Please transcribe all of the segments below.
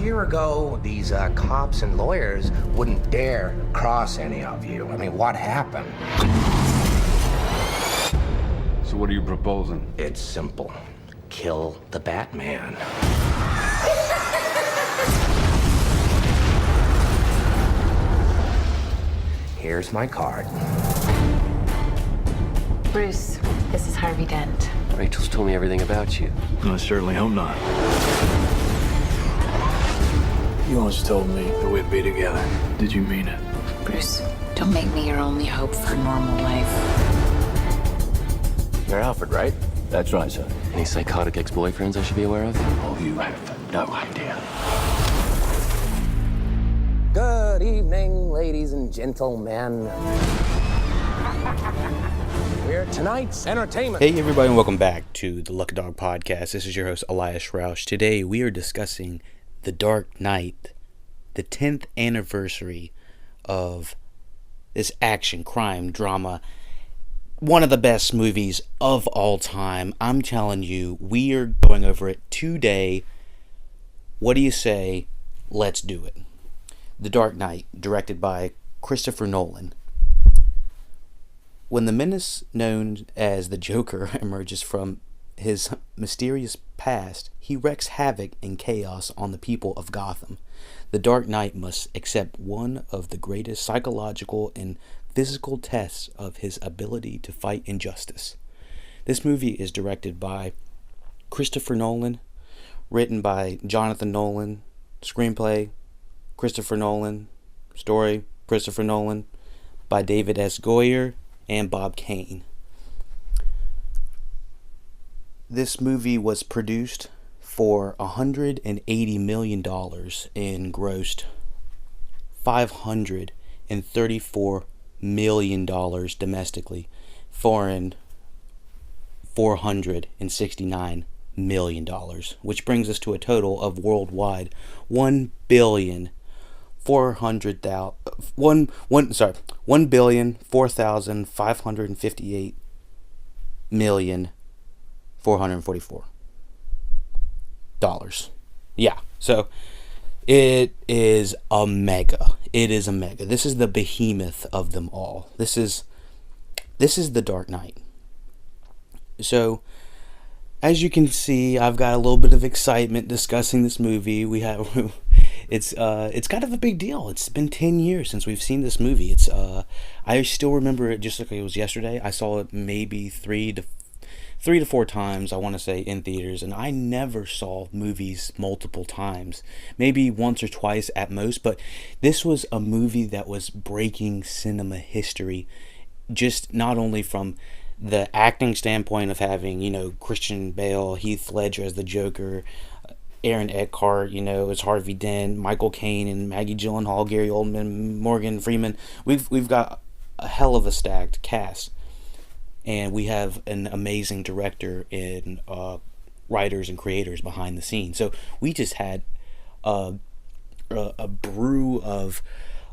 year ago, these cops and lawyers wouldn't dare cross any of you. I mean, what happened? So what are you proposing? It's simple. Kill the Batman. Here's my card. Bruce, this is Harvey Dent. Rachel's told me everything about you. I certainly hope not. You once told me that we'd be together. Did you mean it? Bruce, don't make me your only hope for a normal life. You're Alfred, right? That's right, sir. Any psychotic ex-boyfriends I should be aware of? Oh, you have no idea. Good evening, ladies and gentlemen. We're tonight's entertainment. Hey everybody, and welcome back to the LuckyDog podcast. This is your host, Elias Rauch. Today we are discussing The Dark Knight, the 10th anniversary of this action, crime, drama, one of the best movies of all time. I'm telling you, we are going over it today. What do you say? Let's do it. The Dark Knight, directed by Christopher Nolan. When the menace known as the Joker emerges from his mysterious past, he wreaks havoc and chaos on the people of Gotham. The Dark Knight must accept one of the greatest psychological and physical tests of his ability to fight injustice. This movie is directed by Christopher Nolan, written by Jonathan Nolan, screenplay Christopher Nolan, story Christopher Nolan, by David S. Goyer and Bob Kane. This movie was produced for $180 million and grossed $534 million domestically, foreign $469 million, which brings us to a total of worldwide $1,444,444,444. Yeah, so it is a mega. It is a mega. This is the behemoth of them all. This is The Dark Knight. So, as you can see, I've got a little bit of excitement discussing this movie. It's kind of a big deal. It's been 10 years since we've seen this movie. I still remember it just like it was yesterday. I saw it maybe three to four times, I want to say, in theaters, and I never saw movies multiple times. Maybe once or twice at most, but this was a movie that was breaking cinema history, just not only from the acting standpoint of having, Christian Bale, Heath Ledger as the Joker, Aaron Eckhart, as Harvey Dent, Michael Caine and Maggie Gyllenhaal, Gary Oldman, Morgan Freeman. We've got a hell of a stacked cast, and we have an amazing director and writers and creators behind the scenes. So we just had a brew of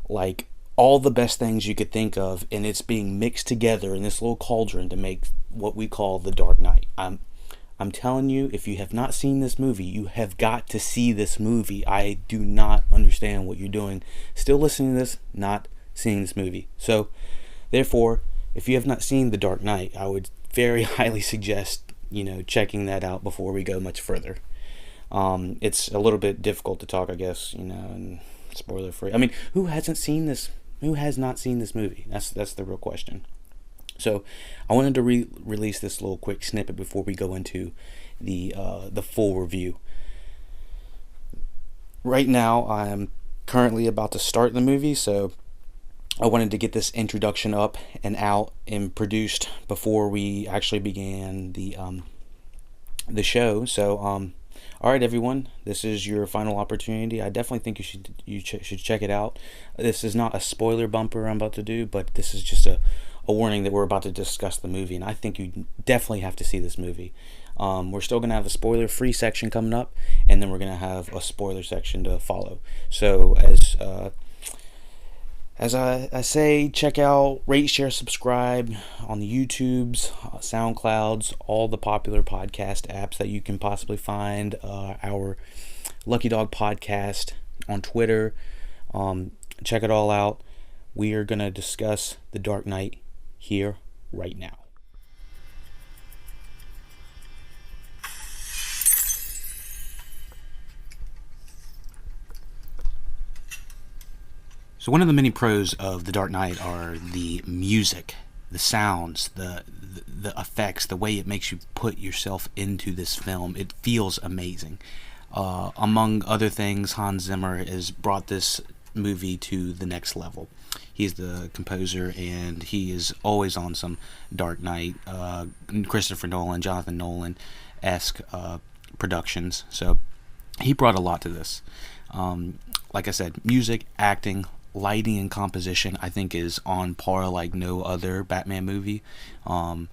like all the best things you could think of, and it's being mixed together in this little cauldron to make what we call The Dark Knight. I'm telling you, if you have not seen this movie, you have got to see this movie. I do not understand what you're doing still listening to this, not seeing this movie. So, therefore, if you have not seen The Dark Knight, I would very highly suggest, checking that out before we go much further. It's a little bit difficult to talk, I guess, and spoiler free. I mean, who hasn't seen this? Who has not seen this movie? That's the real question. So I wanted to release this little quick snippet before we go into the full review. Right now, I'm currently about to start the movie, so I wanted to get this introduction up and out and produced before we actually began the show. So all right, everyone, this is your final opportunity. I definitely think you should check it out. This is not a spoiler bumper I'm about to do, but this is just a warning that we're about to discuss the movie, and I think you definitely have to see this movie. We're still going to have a spoiler-free section coming up, and then we're going to have a spoiler section to follow. So as I say, check out, rate, share, subscribe on the YouTubes, Soundclouds, all the popular podcast apps that you can possibly find. Our LuckyDog Podcast on Twitter. Check it all out. We are going to discuss The Dark Knight here right now. So one of the many pros of The Dark Knight are the music, the sounds, the effects, the way it makes you put yourself into this film. It feels amazing. Among other things, Hans Zimmer has brought this movie to the next level. He's the composer, and he is always on some Dark Knight, Christopher Nolan, Jonathan Nolan-esque productions. So he brought a lot to this. Like I said, music, acting, lighting, and composition, I think, is on par like no other Batman movie. Can't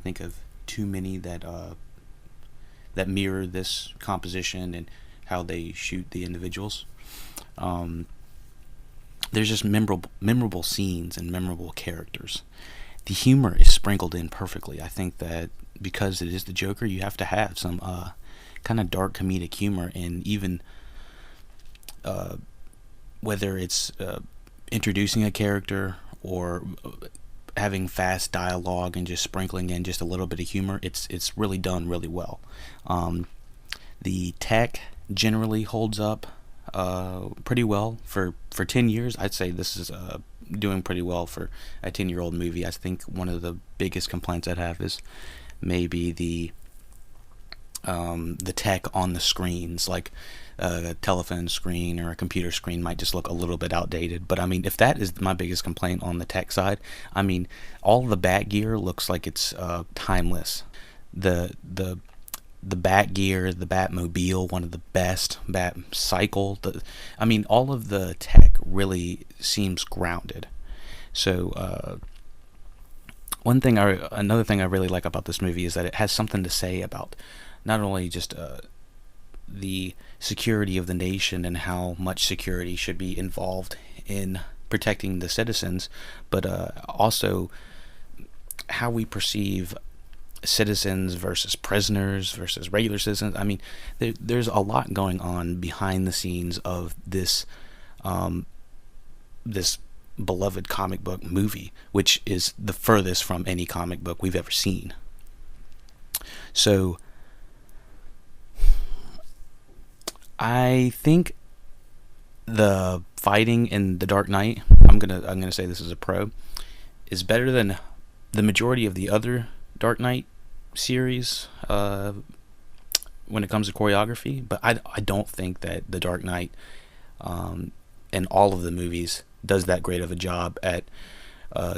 think of too many that mirror this composition and how they shoot the individuals. There's just memorable scenes and memorable characters. The humor is sprinkled in perfectly. I think that because it is the Joker, you have to have some kind of dark comedic humor, and even whether it's introducing a character or having fast dialogue and just sprinkling in just a little bit of humor, it's really done really well. The tech generally holds up pretty well for 10 years. I'd say this is doing pretty well for a 10-year-old movie. I think one of the biggest complaints I'd have is maybe the tech on the screens, like a telephone screen or a computer screen might just look a little bit outdated. But I mean, if that is my biggest complaint on the tech side, I mean, all the Bat gear looks like it's timeless. The Bat gear, the Batmobile, one of the best, Bat cycle, I mean, all of the tech really seems grounded. So another thing I really like about this movie is that it has something to say about not only just the security of the nation and how much security should be involved in protecting the citizens, but also how we perceive citizens versus prisoners versus regular citizens. I mean, there's a lot going on behind the scenes of this this beloved comic book movie, which is the furthest from any comic book we've ever seen. So I think the fighting in The Dark Knight, I'm gonna say this is a pro, is better than the majority of the other Dark Knight series when it comes to choreography. But I don't think that The Dark Knight in all of the movies does that great of a job at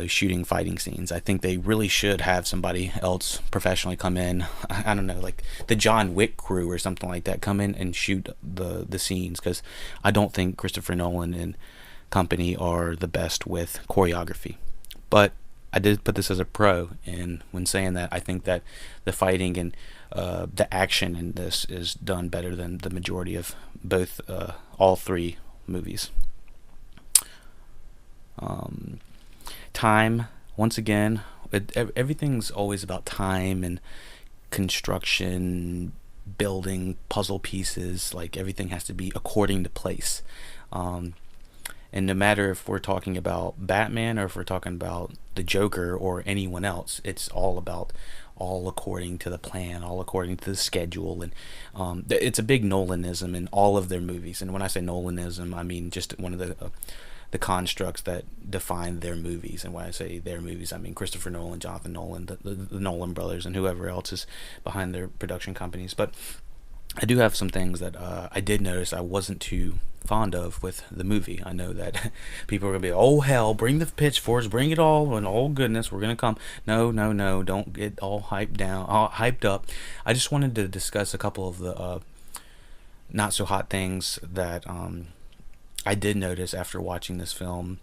shooting fighting scenes. I think they really should have somebody else professionally come in. I don't know, like the John Wick crew or something like that, come in and shoot the scenes, because I don't think Christopher Nolan and company are the best with choreography. But I did put this as a pro, and when saying that, I think that the fighting and the action in this is done better than the majority of both all three movies. Time, once again, everything's always about time and construction, building puzzle pieces. Like, everything has to be according to place. And no matter if we're talking about Batman or if we're talking about the Joker or anyone else, it's all according to the plan, all according to the schedule. And it's a big Nolanism in all of their movies. And when I say Nolanism, I mean just one of the constructs that define their movies. And when I say their movies, I mean Christopher Nolan, Jonathan Nolan, the Nolan brothers, and whoever else is behind their production companies. But I do have some things that I did notice I wasn't too fond of with the movie. I know that people are going to be, oh hell, bring the pitchforks, bring it all, and oh goodness, we're going to come. No, don't get all hyped up. I just wanted to discuss a couple of the not so hot things that I did notice after watching this film.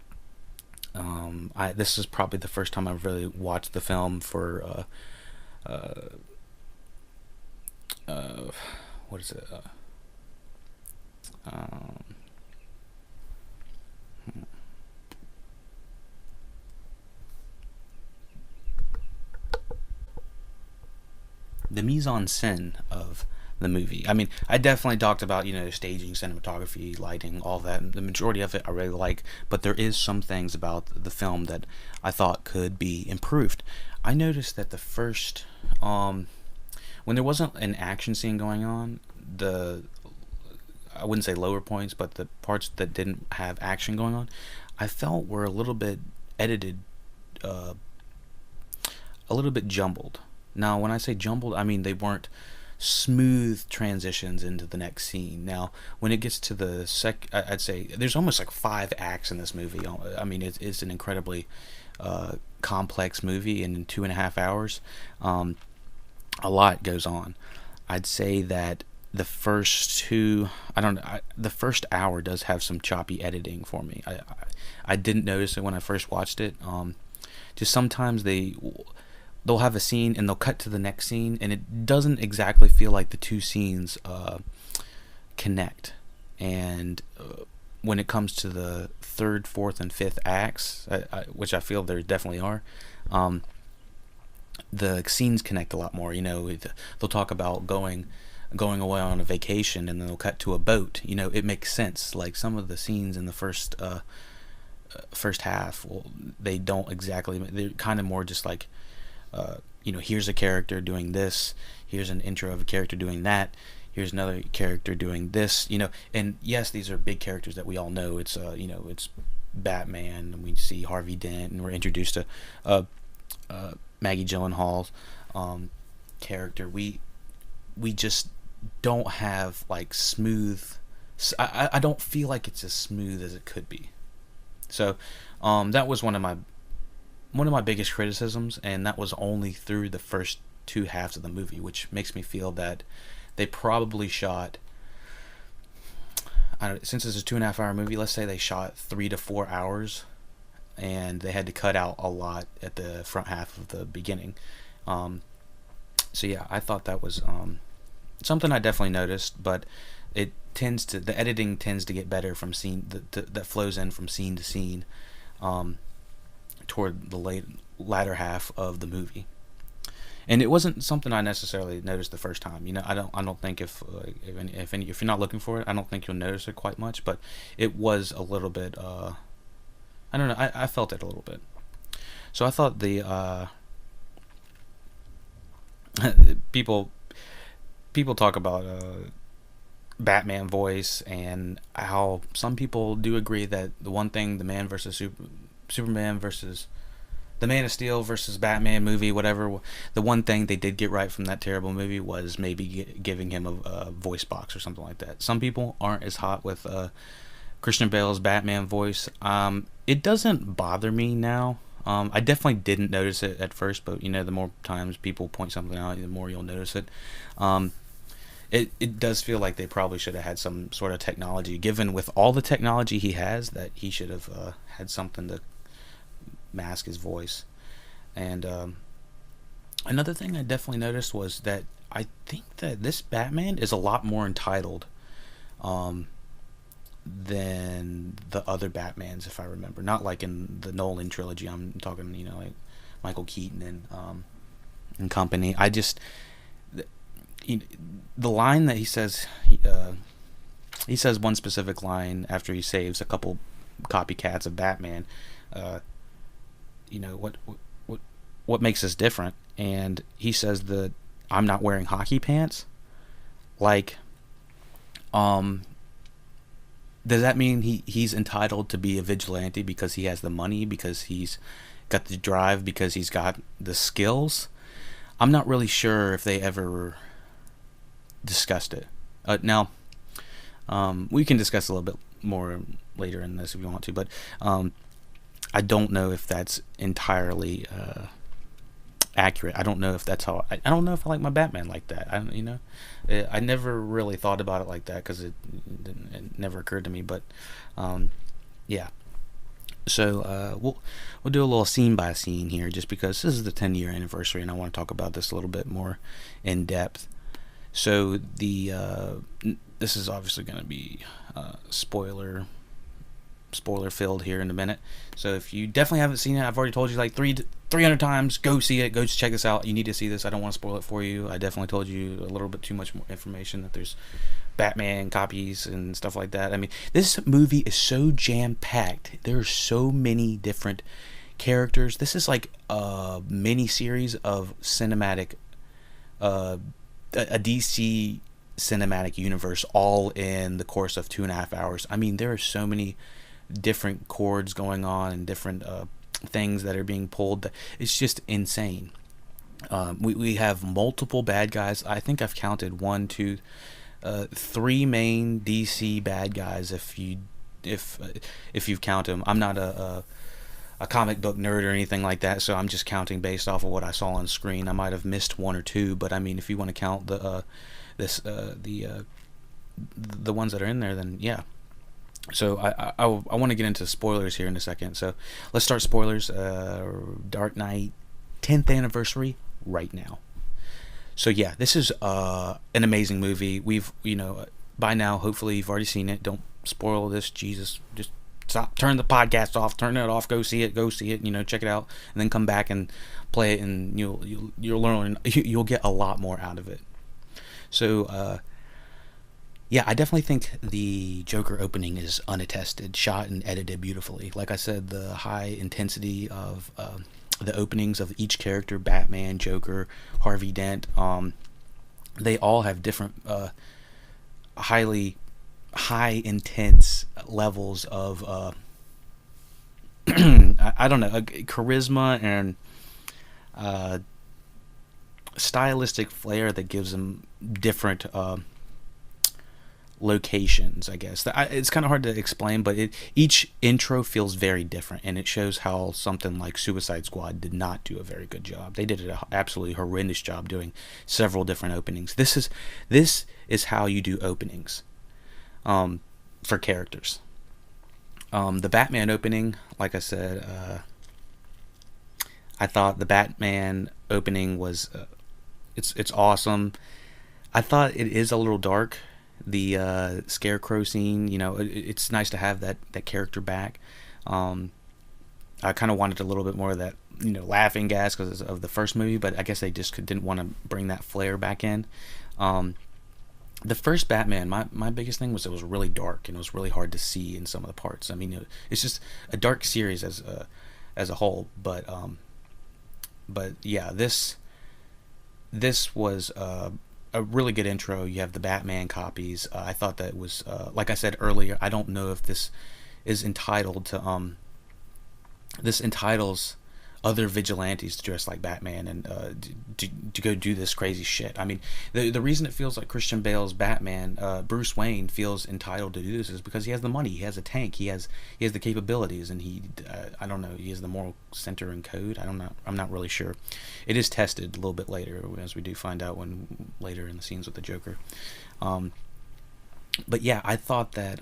This is probably the first time I've really watched the film for what is it? The mise-en-scène of the movie. I mean, I definitely talked about, staging, cinematography, lighting, all that. The majority of it I really like, but there is some things about the film that I thought could be improved. I noticed that the first, when there wasn't an action scene going on, I wouldn't say lower points, but the parts that didn't have action going on, I felt were a little bit edited, a little bit jumbled. Now, when I say jumbled, I mean they weren't smooth transitions into the next scene. Now, when it gets to the I'd say there's almost like 5 acts in this movie. I mean, it's an incredibly complex movie, and in 2.5 hours, a lot goes on. I'd say that the first the first hour does have some choppy editing for me. I didn't notice it when I first watched it. Just sometimes they'll have a scene and they'll cut to the next scene, and it doesn't exactly feel like the two scenes connect. And when it comes to the 3rd, 4th, and 5th acts, which I feel there definitely are, the scenes connect a lot more. They'll talk about going away on a vacation, and then they'll cut to a boat. It makes sense. Like some of the scenes in the first half, well, they don't exactly. They're kind of more just like, here's a character doing this. Here's an intro of a character doing that. Here's another character doing this. And yes, these are big characters that we all know. It's it's Batman, and we see Harvey Dent, and we're introduced to Maggie Gyllenhaal's character. We just don't have like smooth. I don't feel like it's as smooth as it could be. So that was one of my biggest criticisms, and that was only through the first 2 halves of the movie, which makes me feel that they probably shot, since it's a 2.5 hour movie, let's say they shot 3 to 4 hours, and they had to cut out a lot at the front half of the beginning. So yeah, I thought that was something I definitely noticed, but the editing tends to get better from scene that flows in from scene to scene toward the latter half of the movie. And it wasn't something I necessarily noticed the first time. I don't think if you're not looking for it, I don't think you'll notice it quite much. But it was a little bit. I don't know. I felt it a little bit. So I thought the people talk about Batman voice, and how some people do agree that the one thing the Man versus Superman versus the Man of Steel versus Batman movie, whatever, the one thing they did get right from that terrible movie was maybe giving him a voice box or something like that. Some people aren't as hot with Christian Bale's Batman voice. It doesn't bother me now. I definitely didn't notice it at first, but the more times people point something out, the more you'll notice it. It does feel like they probably should have had some sort of technology, given with all the technology he has, that he should have had something to mask his voice. And another thing I definitely noticed was that I think that this Batman is a lot more entitled than the other Batmans, if I remember. Not like in the Nolan trilogy. I'm talking, like Michael Keaton and company. I just, the line that he says one specific line after he saves a couple copycats of Batman. What makes us different? And he says that I'm not wearing hockey pants. Like, does that mean he's entitled to be a vigilante because he has the money, because he's got the drive, because he's got the skills? I'm not really sure if they ever discussed it. Now, we can discuss a little bit more later in this if you want to, but I don't know if that's entirely accurate. I don't know if that's how. I don't know if I like my Batman like that. I never really thought about it like that because it never occurred to me. But yeah. So we'll do a little scene by scene here, just because this is the 10-year anniversary, and I want to talk about this a little bit more in depth. So this is obviously going to be spoiler filled here in a minute. So if you definitely haven't seen it, I've already told you like three 300 times. Go see it. Go check this out. You need to see this. I don't want to spoil it for you. I definitely told you a little bit too much more information, that there's Batman copies and stuff like that. I mean, this movie is so jam-packed. There are so many different characters. This is like a mini series of cinematic, a DC cinematic universe, all in the course of 2.5 hours. I mean, there are so many different chords going on and different things that are being pulled. It's just insane. We have multiple bad guys. I think I've counted 1, 2, 3 main DC bad guys. If you count them, I'm not a comic book nerd or anything like that, so I'm just counting based off of what I saw on screen. I might have missed 1 or 2, but I mean, if you want to count the ones that are in there, then yeah. So I want to get into spoilers here in a second. So let's start spoilers. Dark Knight 10th anniversary right now. So yeah, this is an amazing movie. We've, by now, hopefully you've already seen it. Don't spoil this. Jesus, just stop, turn the podcast off, turn it off, go see it, check it out, and then come back and play it, and you'll learn, you'll get a lot more out of it. So yeah, I definitely think the Joker opening is unattested, shot and edited beautifully. Like I said, the high intensity of the openings of each character, Batman, Joker, Harvey Dent, they all have different high intense levels of I don't know, charisma and stylistic flair that gives them different locations, I guess. It's kind of hard to explain, but each intro feels very different, and it shows how something like Suicide Squad did not do a very good job. They did an absolutely horrendous job doing several different openings. This is how you do openings for characters. The Batman opening, like I said, I thought the Batman opening was it's awesome. I thought it is a little dark. The Scarecrow scene, it's nice to have that character back. I kind of wanted a little bit more of that, laughing gas because of the first movie, but I guess they just didn't want to bring that flair back in. The first Batman, my biggest thing was it was really dark and it was really hard to see in some of the parts. I mean, it's just a dark series as a whole, but yeah, this was a really good intro. You have the Batman copies. I thought that was, like I said earlier, I don't know if this is entitled to, this entitles other vigilantes to dress like Batman and to go do this crazy shit. I mean, the reason it feels like Christian Bale's Batman, Bruce Wayne feels entitled to do this is because he has the money, he has a tank, he has the capabilities, and I don't know, he has the moral center and code. I'm not really sure. It is tested a little bit later, as we do find out later in the scenes with the Joker. But yeah, I thought that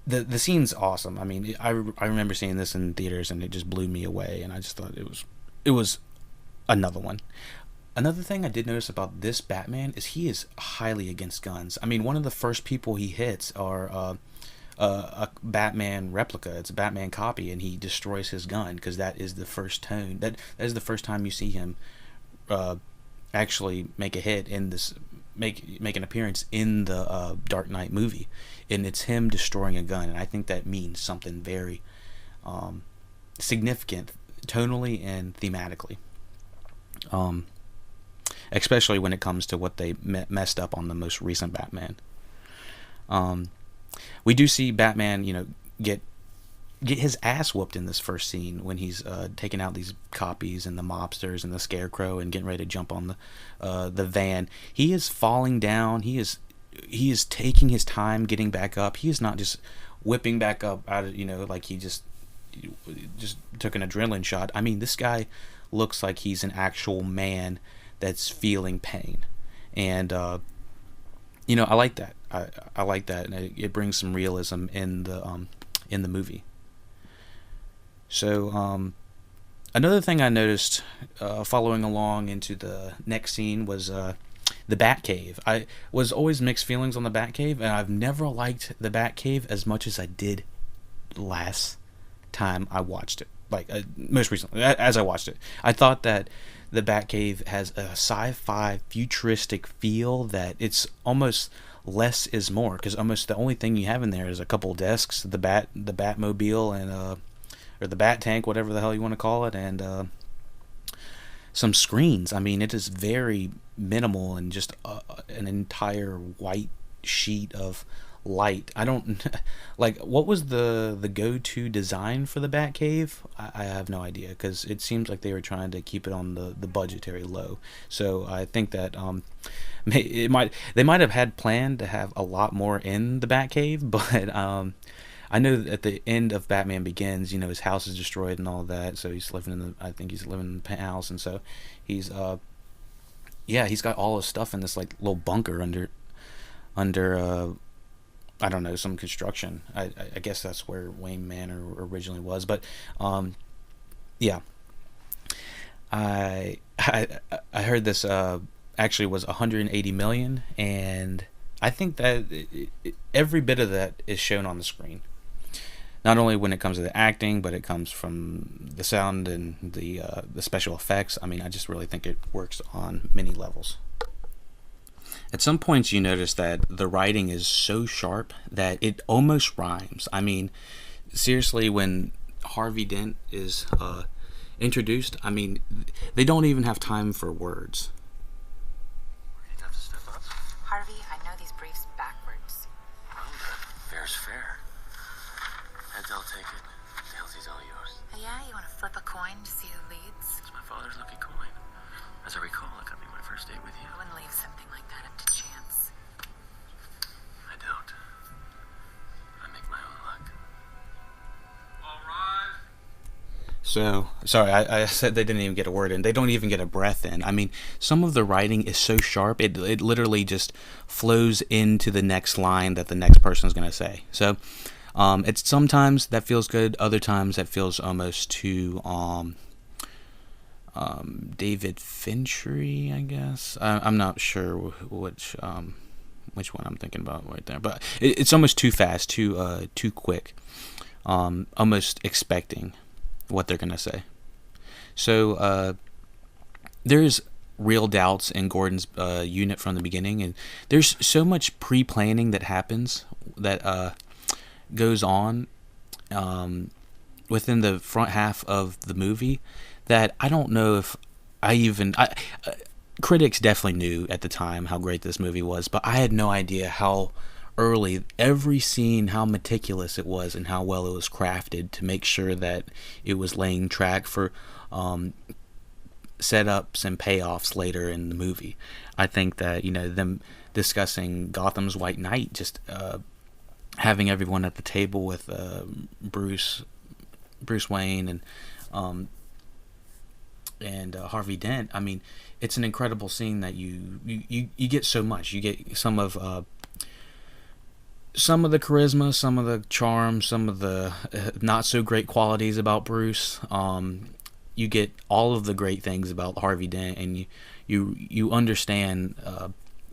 the scene's awesome. I mean, I remember seeing this in theaters and it just blew me away, and I just thought it was another one. Another thing I did notice about this Batman is he is highly against guns. I mean, one of the first people he hits are a Batman replica. It's a Batman copy, and he destroys his gun because that is the first tone. That is the first time you see him actually make a hit in this, make an appearance in the Dark Knight movie, and it's him destroying a gun, and I think that means something very significant tonally and thematically, especially when it comes to what they messed up on the most recent Batman. We do see Batman, get his ass whooped in this first scene when he's taking out these copies and the mobsters and the Scarecrow and getting ready to jump on the van. He is falling down. He is taking his time getting back up. He is not just whipping back up out of, like he just took an adrenaline shot. I mean, this guy looks like he's an actual man that's feeling pain, and I like that. I like that, and it brings some realism in the movie. So another thing I noticed following along into the next scene was the Batcave. I was always mixed feelings on the Batcave, and I've never liked the Batcave as much as I did last time I watched it, like most recently, as I watched it, I thought that the Batcave has a sci-fi futuristic feel that it's almost less is more, because almost the only thing you have in there is a couple desks, the Batmobile, and or the Bat Tank, whatever the hell you want to call it, and some screens. I mean, it is very minimal and just an entire white sheet of light. I don't like, what was the go-to design for the Batcave? I have no idea, because it seems like they were trying to keep it on the budgetary low. So I think that they might have had planned to have a lot more in the Batcave, but I know that at the end of Batman Begins, you know, his house is destroyed and all that, so he's living in the penthouse, and so he's he's got all his stuff in this like little bunker under I don't know, some construction. I guess that's where Wayne Manor originally was, but yeah. I heard this actually was 180 million, and I think that every bit of that is shown on the screen. Not only when it comes to the acting, but it comes from the sound and the special effects. I mean, I just really think it works on many levels. At some points, you notice that the writing is so sharp that it almost rhymes. I mean, seriously, when Harvey Dent is introduced, I mean, they don't even have time for words. Harvey, I know these briefs backwards. Well, fair's fair. Heads, I'll take it. Tailsies all yours. Oh, yeah? You want to flip a coin to see who leads? It's my father's lucky coin. As I recall, it could be my first date with you. I wouldn't leave something like that up to chance. I don't. I make my own luck. All rise. So, sorry, I said they didn't even get a word in. They don't even get a breath in. I mean, some of the writing is so sharp, it literally just flows into the next line that the next person is going to say. So, it's sometimes that feels good, other times that feels almost too David Finchery, I guess. I'm not sure which one I'm thinking about right there, but it's almost too fast, too quick, almost expecting what they're gonna say. So there's real doubts in Gordon's unit from the beginning, and there's so much pre-planning that happens that goes on within the front half of the movie that I don't know if critics definitely knew at the time how great this movie was, but I had no idea how early every scene, how meticulous it was, and how well it was crafted to make sure that it was laying track for setups and payoffs later in the movie. I think that, you know, them discussing Gotham's White Knight, just having everyone at the table with Bruce Wayne and Harvey Dent. I mean, it's an incredible scene that you get so much. You get some of the charisma, some of the charm, some of the not so great qualities about Bruce. You get all of the great things about Harvey Dent, and you understand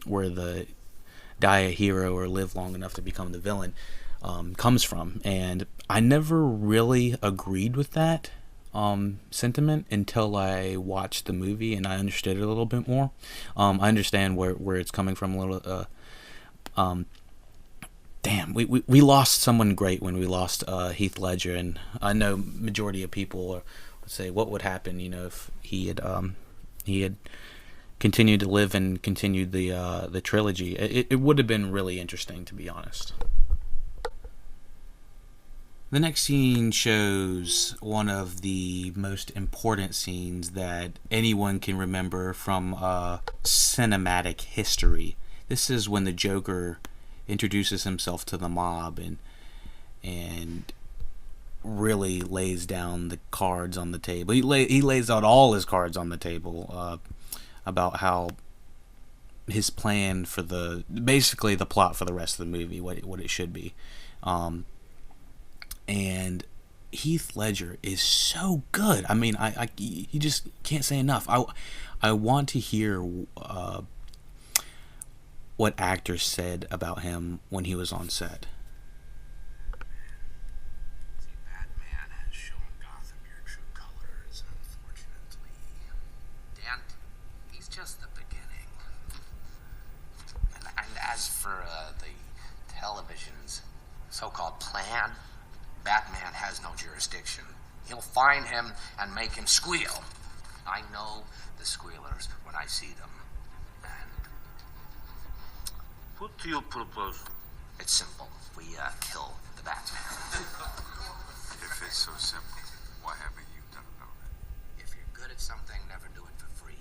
where the die a hero or live long enough to become the villain comes from. And I never really agreed with that sentiment until I watched the movie and I understood it a little bit more. I understand where it's coming from a little. Damn, we lost someone great when we lost Heath Ledger, and I know majority of people would say, what would happen, you know, if he had continued to live and continued the trilogy. It would have been really interesting, to be honest. The next scene shows one of the most important scenes that anyone can remember from cinematic history. This is when the Joker introduces himself to the mob and really lays down the cards on the table. He lays out all his cards on the table about how his plan for basically the plot for the rest of the movie, what it should be. And Heath Ledger is so good. I mean, you just can't say enough. I want to hear what actors said about him when he was on set. See, Batman has as for the television's so-called plan, Batman has no jurisdiction. He'll find him and make him squeal. I know the squealers when I see them. And What do you propose? it's simple. We kill the Batman. If it's so simple, why haven't you done it already? If you're good at something, never do it for free.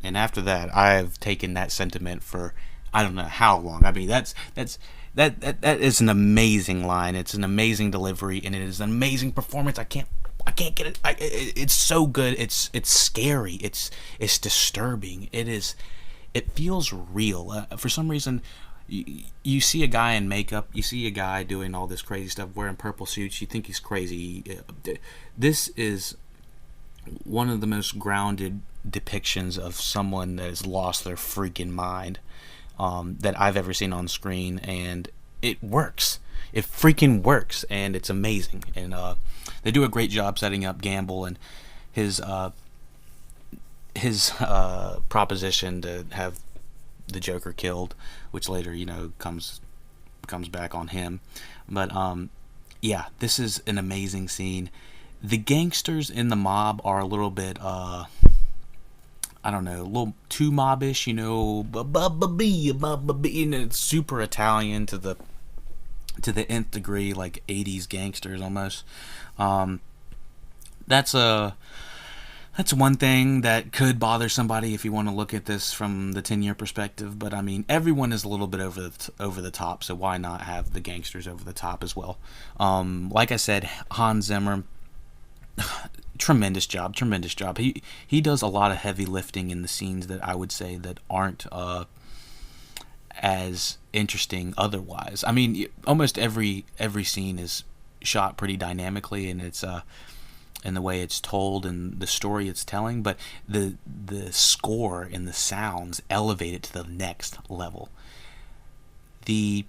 And after that, I've taken that sentiment for I don't know how long. I mean, that is an amazing line. It's an amazing delivery, and it is an amazing performance. I can't get it. It's so good. It's scary. It's disturbing. It feels real. For some reason, you see a guy in makeup. You see a guy doing all this crazy stuff, wearing purple suits. You think he's crazy. This is one of the most grounded depictions of someone that has lost their freaking mind that I've ever seen on screen, and it works. It freaking works, and it's amazing. And they do a great job setting up Gamble and his proposition to have the Joker killed, which later comes back on him. But yeah, this is an amazing scene. The gangsters in the mob are a little bit I don't know, a little too mobbish, it's super Italian to the nth degree, like 80s gangsters almost. That's one thing that could bother somebody if you want to look at this from the 10-year perspective. But I mean, everyone is a little bit over the top, so why not have the gangsters over the top as well? Like I said, Hans Zimmer, tremendous job. He does a lot of heavy lifting in the scenes that I would say that aren't as interesting otherwise. I mean, almost every scene is shot pretty dynamically, and it's in the way it's told and the story it's telling, but the score and the sounds elevate it to the next level. The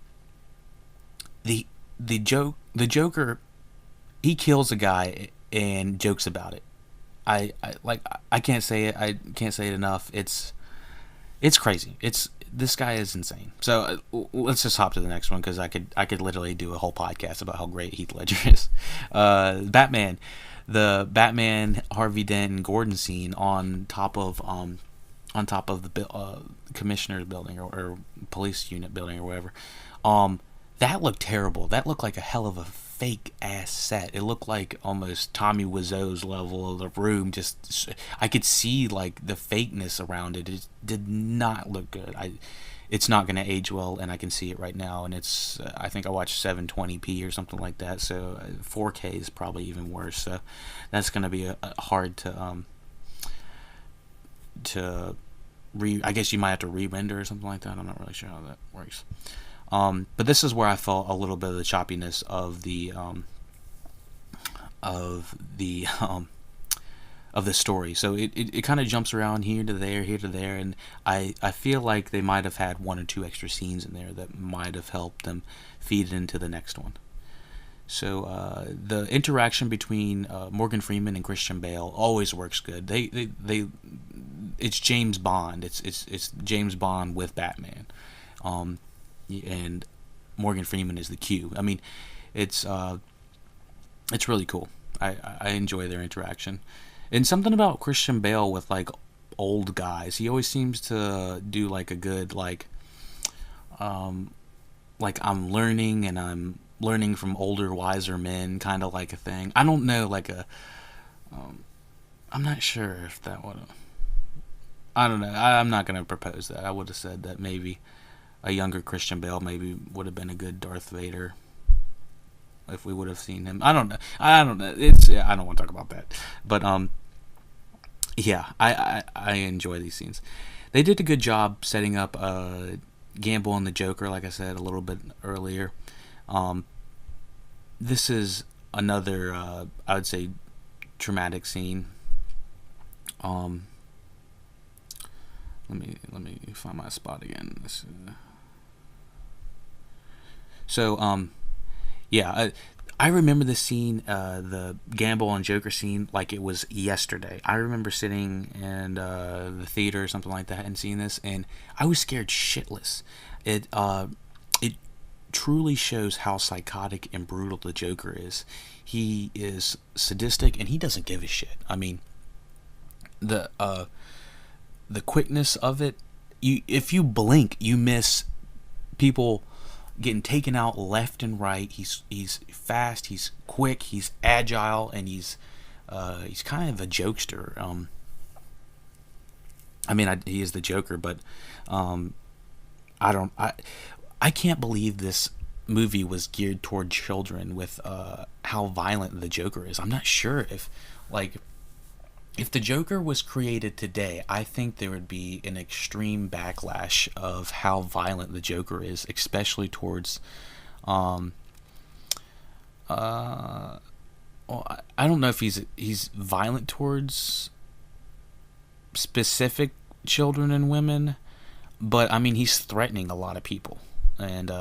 Joker, he kills a guy and jokes about it. I can't say it. I can't say it enough. It's crazy. This guy is insane. So let's just hop to the next one, because I could literally do a whole podcast about how great Heath Ledger is. Batman, the Batman Harvey Dent and Gordon scene on top of the commissioner's building or police unit building or whatever. That looked terrible. That looked like a hell of a fake ass set. It looked like almost Tommy Wiseau's level of the room. Just I could see like the fakeness around it. It did not look good. It's not going to age well, and I can see it right now. And it's I think I watched 720p or something like that. So 4K is probably even worse. So that's going to be hard to I guess you might have to re-render or something like that. I'm not really sure how that works. But this is where I felt a little bit of the choppiness of the story. So it kind of jumps around here to there, and I feel like they might have had one or two extra scenes in there that might have helped them feed it into the next one. So the interaction between Morgan Freeman and Christian Bale always works good. It's James Bond. It's James Bond with Batman. And Morgan Freeman is the Q. I mean, it's really cool. I enjoy their interaction. And something about Christian Bale with like old guys. He always seems to do like a good like I'm learning and I'm learning from older, wiser men kind of like a thing. I don't know, like I'm not sure if that would have. I don't know. I'm not gonna propose that. I would have said that maybe a younger Christian Bale maybe would have been a good Darth Vader if we would have seen him. I don't know. I don't want to talk about that. But yeah, I enjoy these scenes. They did a good job setting up Gamble and the Joker, like I said a little bit earlier. This is another I would say traumatic scene. Let me find my spot again. Yeah, I remember the scene, the Gamble and Joker scene, like it was yesterday. I remember sitting in the theater or something like that and seeing this, and I was scared shitless. It truly shows how psychotic and brutal the Joker is. He is sadistic, and he doesn't give a shit. I mean, the quickness of it. If you blink, you miss people getting taken out left and right. He's fast, he's quick, he's agile, and he's kind of a jokester. He is the Joker, but I can't believe this movie was geared toward children with how violent the Joker is. I'm not sure if the Joker was created today, I think there would be an extreme backlash of how violent the Joker is, especially towards I don't know if he's violent towards specific children and women, but I mean he's threatening a lot of people, and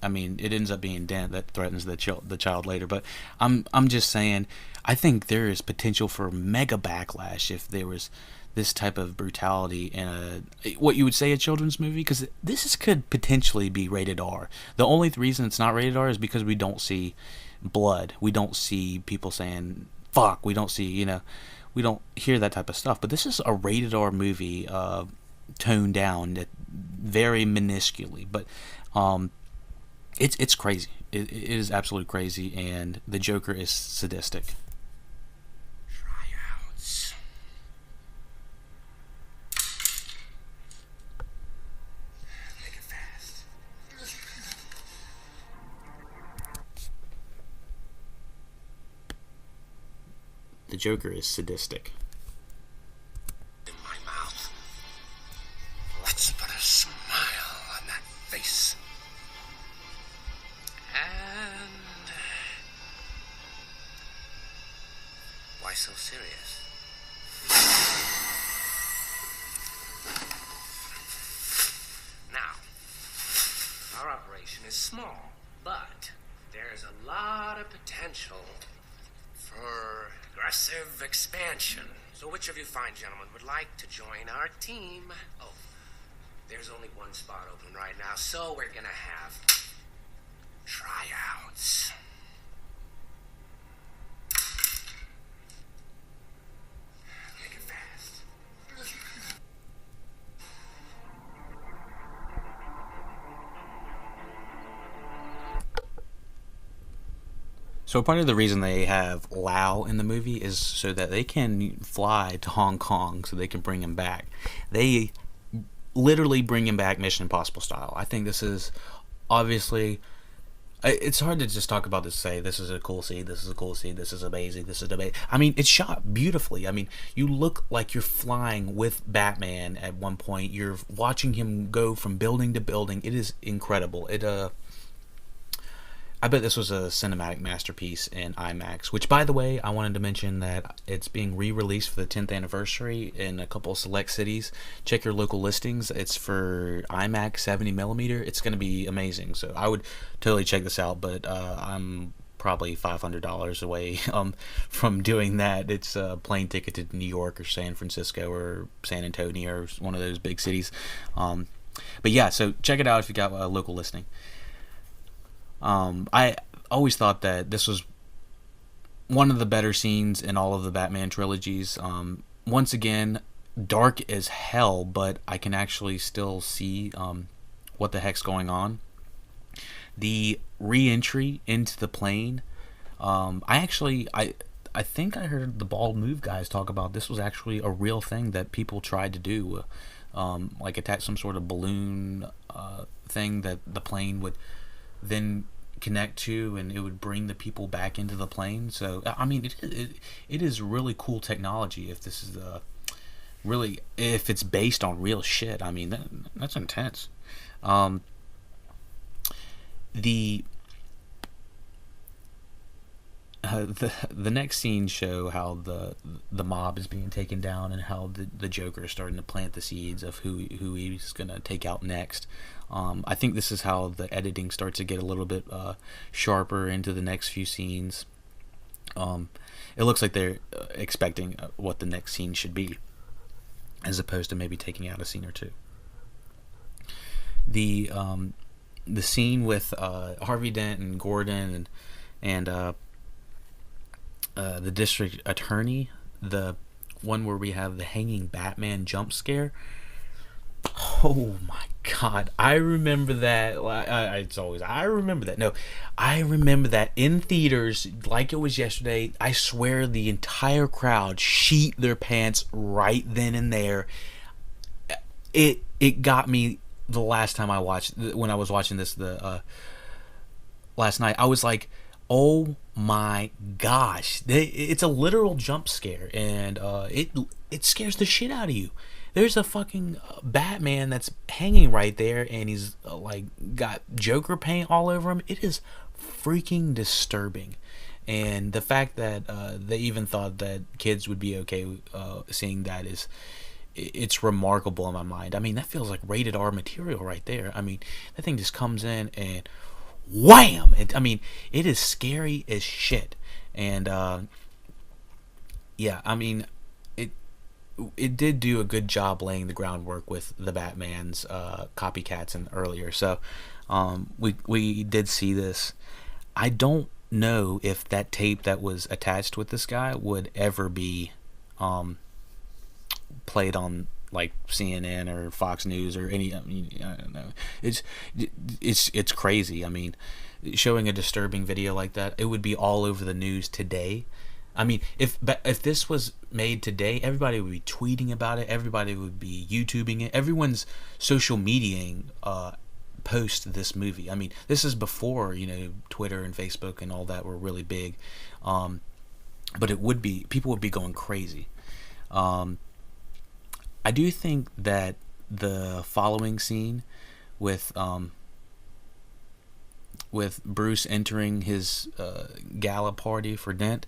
it ends up being Dent that threatens the child later. But I'm just saying, I think there is potential for mega backlash if there was this type of brutality in what you would say a children's movie, because this could potentially be rated R. The only reason it's not rated R is because we don't see blood, we don't see people saying fuck, we don't see, we don't hear that type of stuff. But this is a rated R movie, toned down very minusculely, but it's crazy. It is absolutely crazy, and the Joker is sadistic. Tryouts. Make it fast. The Joker is sadistic. In my mouth. Let's put a smile on that face. And why so serious? Now, our operation is small, but there's a lot of potential for aggressive expansion. So which of you fine gentlemen would like to join our team? Oh, there's only one spot open right now, so we're gonna have tryouts. Make it fast. So part of the reason they have Lau in the movie is so that they can fly to Hong Kong so they can bring him back. They literally bring him back Mission Impossible style. I think this is obviously... It's hard to just talk about this and say, this is a cool scene, this is a cool scene, this is amazing, this is amazing. I mean, it's shot beautifully. I mean, you look like you're flying with Batman at one point. You're watching him go from building to building. It is incredible. I bet this was a cinematic masterpiece in IMAX, which, by the way, I wanted to mention that it's being re-released for the 10th anniversary in a couple of select cities. Check your local listings. It's for IMAX 70mm. It's going to be amazing, so I would totally check this out, but I'm probably $500 away from doing that. It's a plane ticket to New York or San Francisco or San Antonio or one of those big cities. But yeah, so check it out if you got a local listing. I always thought that this was one of the better scenes in all of the Batman trilogies. Once again, dark as hell, but I can actually still see what the heck's going on. The re-entry into the plane, I think I heard the Bald Move guys talk about this was actually a real thing that people tried to do, like attach some sort of balloon thing that the plane would then connect to, and it would bring the people back into the plane. So I mean, it is really cool technology. If this is if it's based on real shit, I mean that's intense. the next scenes show how the mob is being taken down and how the Joker is starting to plant the seeds of who he's gonna take out next. I think this is how the editing starts to get a little bit sharper into the next few scenes. It looks like they're expecting what the next scene should be, as opposed to maybe taking out a scene or two. The scene with Harvey Dent and Gordon and the district attorney, the one where we have the hanging Batman jump scare. Oh my God, I remember that. I remember that. No, I remember that in theaters like it was yesterday. I swear the entire crowd sheet their pants right then and there. It got me the last time when I was watching this last night. I was like, oh my gosh, it's a literal jump scare, and it scares the shit out of you. There's a fucking Batman that's hanging right there, and he's like got Joker paint all over him. It is freaking disturbing, and the fact that they even thought that kids would be okay seeing that it's remarkable in my mind. I mean, that feels like rated R material right there. I mean, that thing just comes in and wham! It is scary as shit, and yeah, I mean, it did do a good job laying the groundwork with the Batman's copycats and earlier. So we did see this. I don't know if that tape that was attached with this guy would ever be played on like CNN or Fox News or any. I don't know. It's crazy. I mean, showing a disturbing video like that, it would be all over the news today. I mean, if this was made today, everybody would be tweeting about it. Everybody would be YouTubing it. Everyone's social mediaing post this movie. I mean, this is before Twitter and Facebook and all that were really big, but people would be going crazy. I do think that the following scene with Bruce entering his gala party for Dent,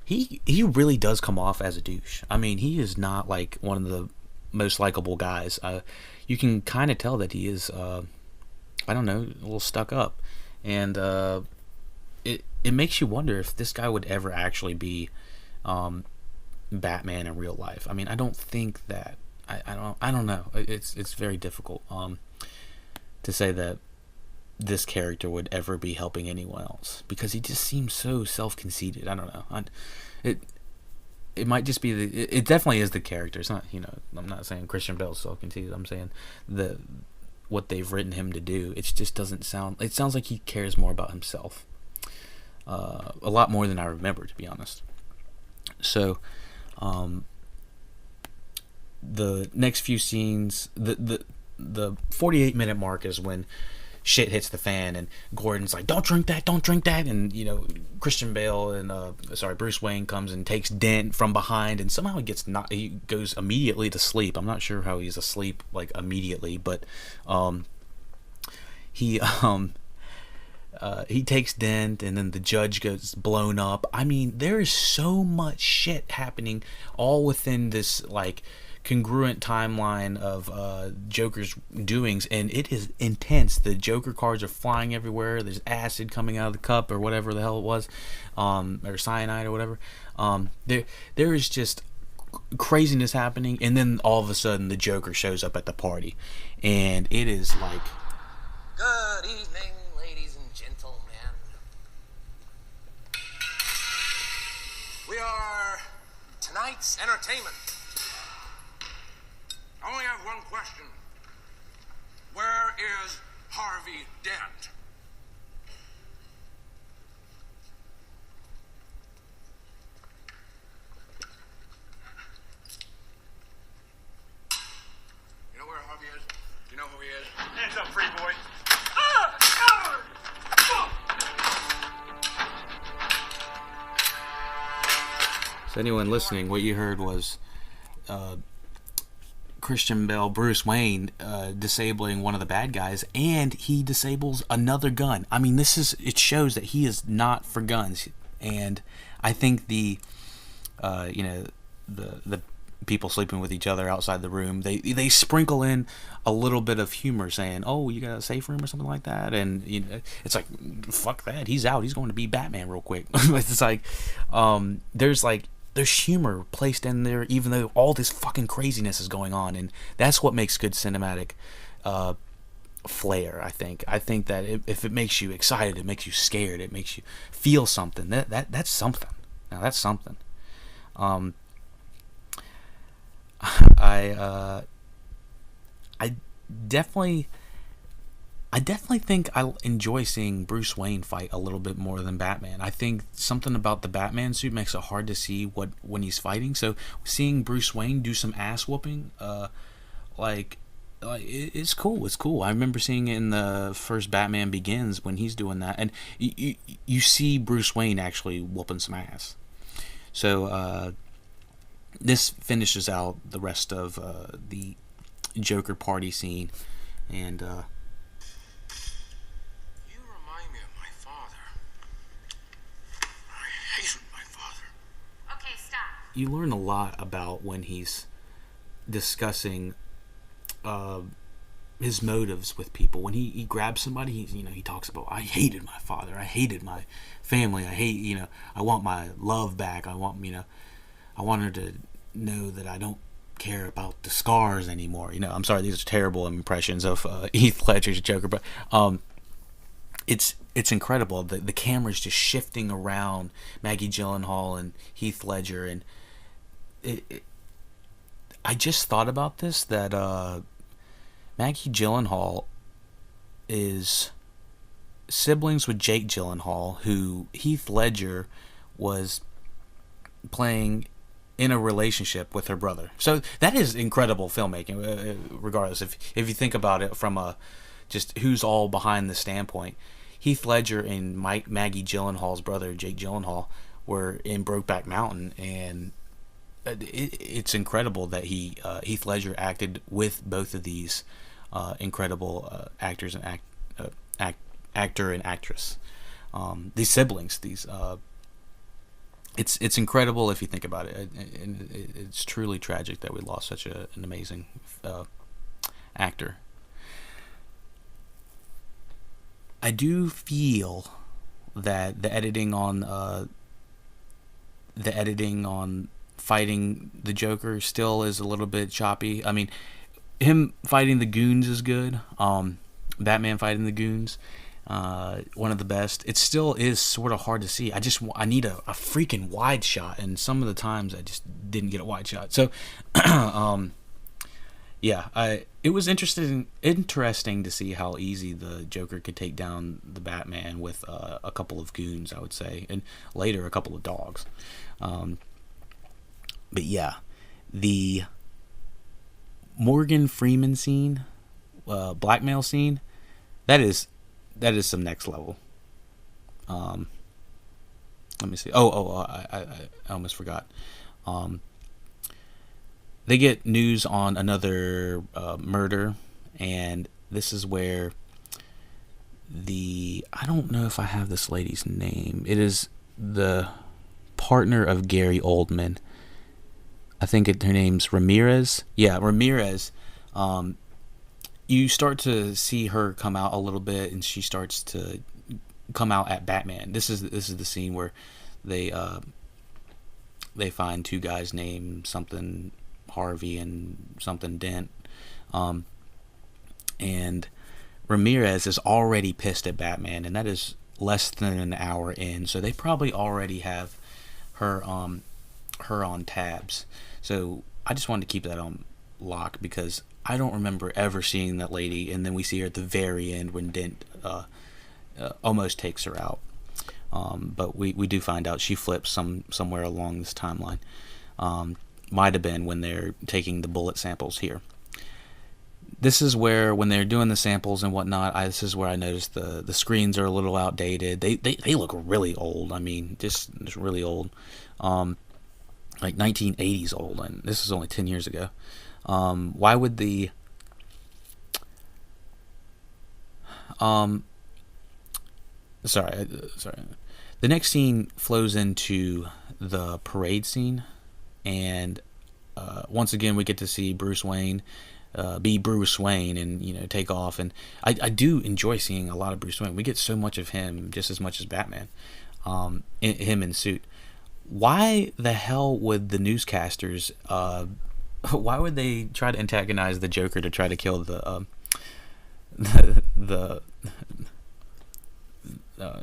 he really does come off as a douche. I mean, he is not like one of the most likable guys. You can kind of tell that he is, I don't know, a little stuck up, and it makes you wonder if this guy would ever actually be Batman in real life. I mean, I don't think that. I don't know. It's very difficult to say that this character would ever be helping anyone else, because he just seems so self-conceited. I don't know. It might just be it definitely is the character. It's not, I'm not saying Christian Bale's self-conceited. I'm saying what they've written him to do. It just doesn't sound. It sounds like he cares more about himself, a lot more than I remember, to be honest. So, the next few scenes, the 48-minute mark is when shit hits the fan, and Gordon's like, don't drink that, and Christian Bale and Bruce Wayne comes and takes Dent from behind, and somehow he goes immediately to sleep. I'm not sure how he's asleep like immediately, but he takes Dent, and then the judge gets blown up. I mean, there is so much shit happening all within this like congruent timeline of Joker's doings, and it is intense. The Joker cards are flying everywhere. There's acid coming out of the cup or whatever the hell it was, or cyanide or whatever. There is just craziness happening, and then all of a sudden the Joker shows up at the party, and it is like, Good evening, ladies and gentlemen. We are tonight's entertainment. I only have one question. Where is Harvey Dent? You know where Harvey is? You know who he is? Hands up, free boy. so anyone listening, what you heard was Christian Bale, Bruce Wayne, disabling one of the bad guys, and he disables another gun. I mean, it shows that he is not for guns. And I think the people sleeping with each other outside the room, they sprinkle in a little bit of humor, saying, "Oh, you got a safe room or something like that," and it's like, fuck that, he's out, he's going to be Batman real quick. It's like, there's humor placed in there, even though all this fucking craziness is going on, and that's what makes good cinematic flair. I think that if it makes you excited, it makes you scared, it makes you feel something. That's something. Now that's something. I definitely think I enjoy seeing Bruce Wayne fight a little bit more than Batman. I think something about the Batman suit makes it hard to see when he's fighting. So seeing Bruce Wayne do some ass whooping, it's cool. It's cool. I remember seeing it in the first Batman Begins when he's doing that, and you see Bruce Wayne actually whooping some ass. So this finishes out the rest of the Joker party scene, and You remind me of my father. I hate my father. Okay, stop. you learn a lot about when he's discussing his motives with people. When he grabs somebody, he talks about, I hated my father, I hated my family, I want my love back, I want her to know that I don't care about the scars anymore. I'm sorry, these are terrible impressions of Heath Ledger's Joker, but it's incredible. The camera's just shifting around Maggie Gyllenhaal and Heath Ledger, and I just thought about this, that Maggie Gyllenhaal is siblings with Jake Gyllenhaal, who Heath Ledger was playing in a relationship with her brother. So that is incredible filmmaking, regardless. If you think about it from just who's all behind the standpoint. Heath Ledger and Maggie Gyllenhaal's brother, Jake Gyllenhaal, were in Brokeback Mountain, and it's incredible that Heath Ledger acted with both of these incredible actors and actor and actress. These siblings, it's incredible if you think about it, and it's truly tragic that we lost such an amazing actor. I do feel that the editing on fighting the Joker still is a little bit choppy. I mean, him fighting the goons is good. Batman fighting the goons, one of the best. It still is sort of hard to see. I need a freaking wide shot, and some of the times I just didn't get a wide shot. So, it was interesting to see how easy the Joker could take down the Batman with a couple of goons, I would say, and later a couple of dogs. But yeah, the Morgan Freeman scene, blackmail scene, that is some next level. Let me see. I almost forgot. They get news on another murder, and this is where I don't know if I have this lady's name. It is the partner of Gary Oldman. I think her name's Ramirez. Yeah, Ramirez. You start to see her come out a little bit, and she starts to come out at Batman. This is the scene where they find two guys named something Harvey and something Dent, and Ramirez is already pissed at Batman, and that is less than an hour in, so they probably already have her on tabs. So I just wanted to keep that on lock, because I don't remember ever seeing that lady, and then we see her at the very end when Dent almost takes her out, but we do find out she flips somewhere along this timeline. Might have been when they're taking the bullet samples here. This is where, when they're doing the samples and whatnot, this is where I noticed the screens are a little outdated. They look really old. I mean, just really old, like 1980s old, and this is only 10 years ago. Why would the sorry. The next scene flows into the parade scene, and once again we get to see Bruce Wayne be Bruce Wayne and, you know, take off. And I do enjoy seeing a lot of Bruce Wayne. We get so much of him, just as much as Batman, him in suit. Why the hell would the newscasters why would they try to antagonize the Joker to try to kill the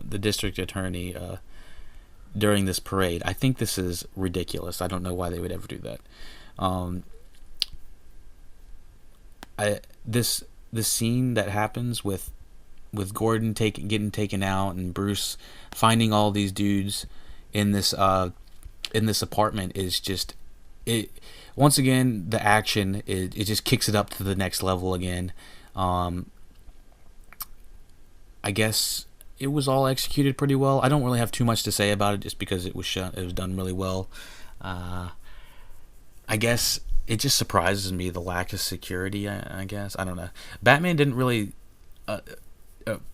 district attorney during this parade? I think this is ridiculous. I don't know why they would ever do that. This scene that happens with Gordon getting taken out and Bruce finding all these dudes in this apartment is just it. Once again, the action it just kicks it up to the next level again. I guess it was all executed pretty well. I don't really have too much to say about it, just because it was done really well. I guess it just surprises me, the lack of security. I guess I don't know. Batman didn't really.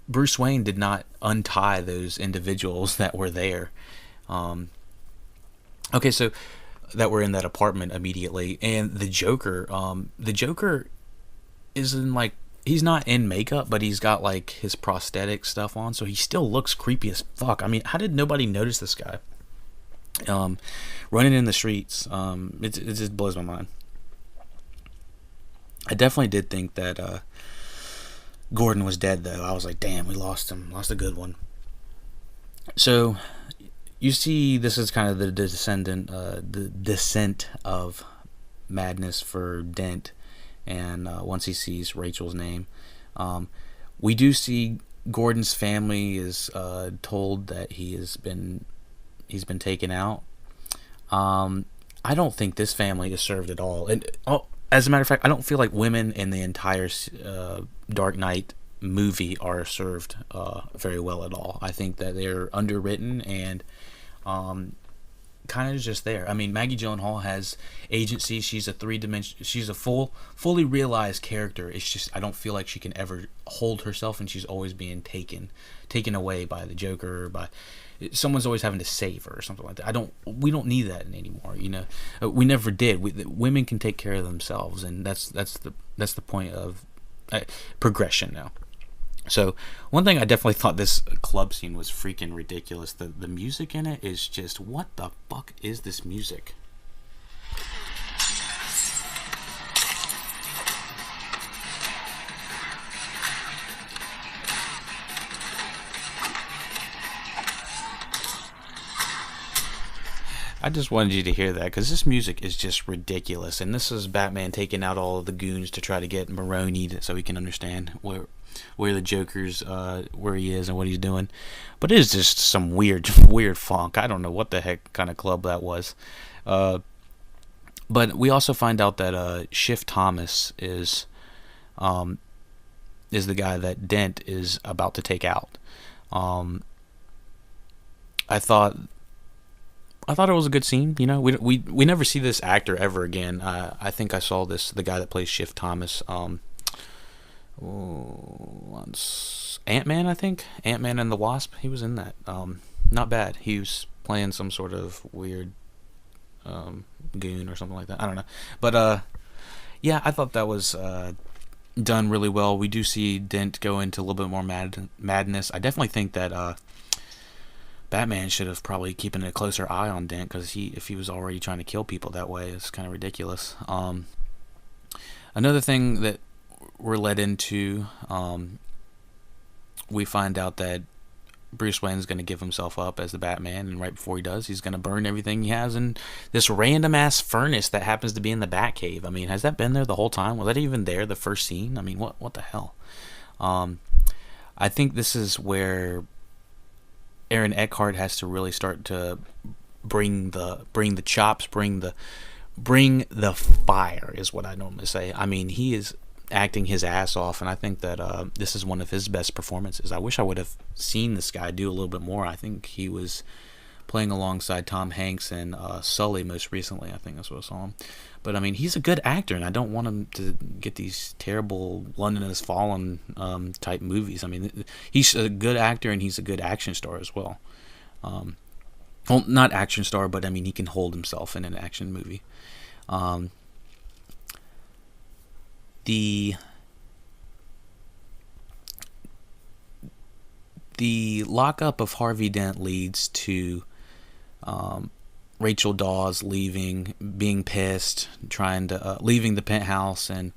Bruce Wayne did not untie those individuals that were there. Okay, so that were in that apartment immediately, and the Joker is in, like, he's not in makeup, but he's got like his prosthetic stuff on, so he still looks creepy as fuck. I mean, how did nobody notice this guy running in the streets? It just blows my mind. I definitely did think that Gordon was dead, though. I was like, damn, we lost him. Lost a good one. So you see, this is kind of the descent of madness for Dent, and once he sees Rachel's name, we do see Gordon's family is told that he's been taken out. I don't think this family is served at all, and as a matter of fact, I don't feel like women in the entire Dark Knight movie are served very well at all. I think that they're underwritten and kind of just there. I mean, Maggie Gyllenhaal has agency. She's a she's a fully realized character. It's just I don't feel like she can ever hold herself, and she's always being taken away by the Joker, or by someone's always having to save her or something like that. We don't need that anymore. You know, we never did. Women can take care of themselves, and that's the point of progression now. So one thing I definitely thought this club scene was freaking ridiculous. The music in it is just, what the fuck is this music? I just wanted you to hear that, because this music is just ridiculous. And this is Batman taking out all of the goons to try to get Maroni so he can understand where the Joker's where he is and what he's doing. But it is just some weird funk. I don't know what the heck kind of club that was. But we also find out that Schiff Thomas is the guy that Dent is about to take out. I thought it was a good scene. You know, we never see this actor ever again. I think I saw the guy that plays Schiff Thomas once. Ant-Man, I think. Ant-Man and the Wasp. He was in that. Not bad. He was playing some sort of weird goon or something like that. I don't know. But yeah, I thought that was done really well. We do see Dent go into a little bit more madness. I definitely think that Batman should have probably keeping a closer eye on Dent, because if he was already trying to kill people that way, it's kind of ridiculous. Another thing that we're led into, we find out that Bruce Wayne's going to give himself up as the Batman, and right before he does, he's going to burn everything he has in this random ass furnace that happens to be in the Batcave. I mean, has that been there the whole time? Was that even there the first scene? I mean, what the hell? I think this is where Aaron Eckhart has to really start to bring the chops, bring the fire, is what I normally say. I mean, he is acting his ass off, and I think that this is one of his best performances. I wish I would have seen this guy do a little bit more. I think he was playing alongside Tom Hanks and Sully most recently. I think that's what I saw him. But I mean, he's a good actor, and I don't want him to get these terrible London Has Fallen type movies. I mean, he's a good actor, and he's a good action star as well. Well, not action star, but I mean, he can hold himself in an action movie. The lockup of Harvey Dent leads to Rachel Dawes leaving, being pissed, trying to leaving the penthouse, and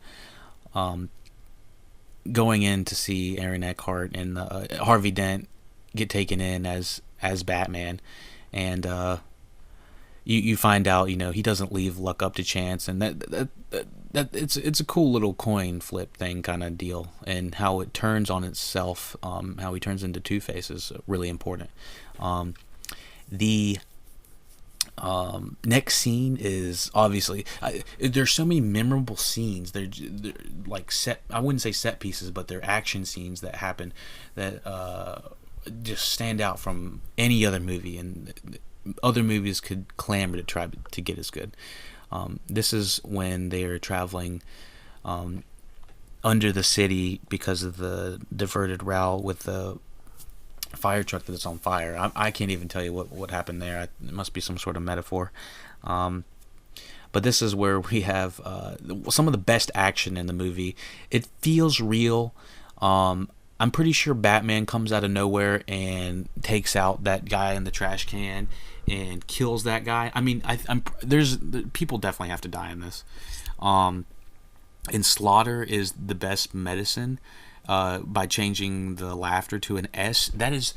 going in to see Aaron Eckhart and Harvey Dent get taken in as Batman, and you find out, you know, he doesn't leave luck up to chance, and that it's a cool little coin flip thing kind of deal, and how it turns on itself, how he turns into Two-Face is really important. The next scene is obviously there's so many memorable scenes. They're like I wouldn't say set pieces, but they're action scenes that happen that just stand out from any other movie, and other movies could clamor to try to get as good. This is when they are traveling under the city because of the diverted route with the fire truck that's on fire. I can't even tell you what happened there. It must be some sort of metaphor. But this is where we have some of the best action in the movie. It feels real. I'm pretty sure Batman comes out of nowhere and takes out that guy in the trash can and kills that guy. I mean, there's people definitely have to die in this. And slaughter is the best medicine by changing the laughter to an S. That is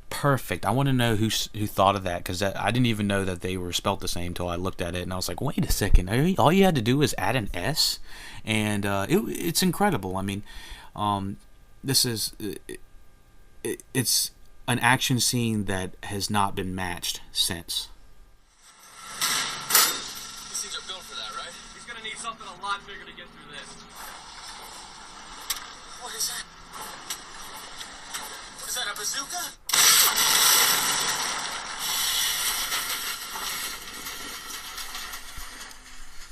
perfect. I want to know who thought of that, because I didn't even know that they were spelt the same until I looked at it, and I was like, wait a second, all you had to do is add an S, and it's incredible. I mean, this is it's an action scene that has not been matched since. These things are built for that, right? He's gonna need something a lot bigger to get through this. What is that? What is that, a bazooka?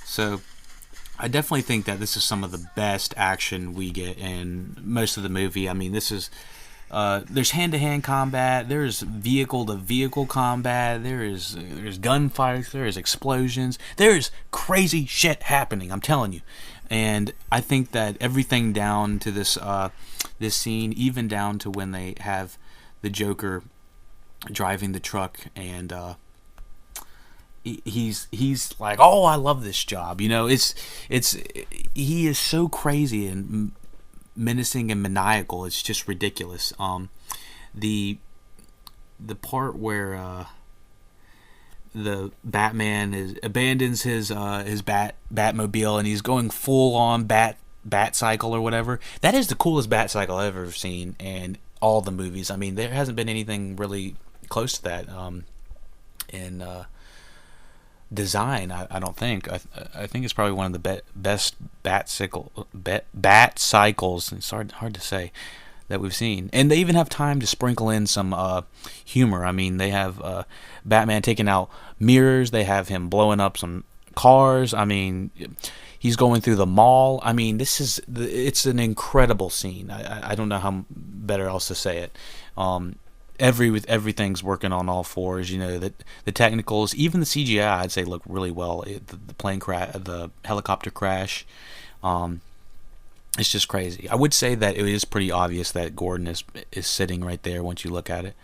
So I definitely think that this is some of the best action we get in most of the movie. I mean, this is there's hand-to-hand combat, there's vehicle-to-vehicle combat, there's gunfights, there's explosions, there's crazy shit happening, I'm telling you. And I think that everything down to this scene, even down to when they have the Joker driving the truck, and he's like, oh, I love this job, you know. He is so crazy and menacing and maniacal. It's just ridiculous. The part where the Batman abandons his Batmobile, and he's going full on bat cycle or whatever. That is the coolest bat cycle I've ever seen in all the movies. I mean, there hasn't been anything really close to that in design. I don't think. I think it's probably one of the best bat cycles. It's hard to say that we've seen, and they even have time to sprinkle in some humor. I mean, they have Batman taking out mirrors. They have him blowing up some cars. I mean, he's going through the mall. I mean, it's an incredible scene. I don't know how better else to say it. Everything's working on all fours. You know, that the technicals, even the CGI, I'd say look really well. The plane crash, the helicopter crash. It's just crazy. I would say that it is pretty obvious that Gordon is sitting right there once you look at it.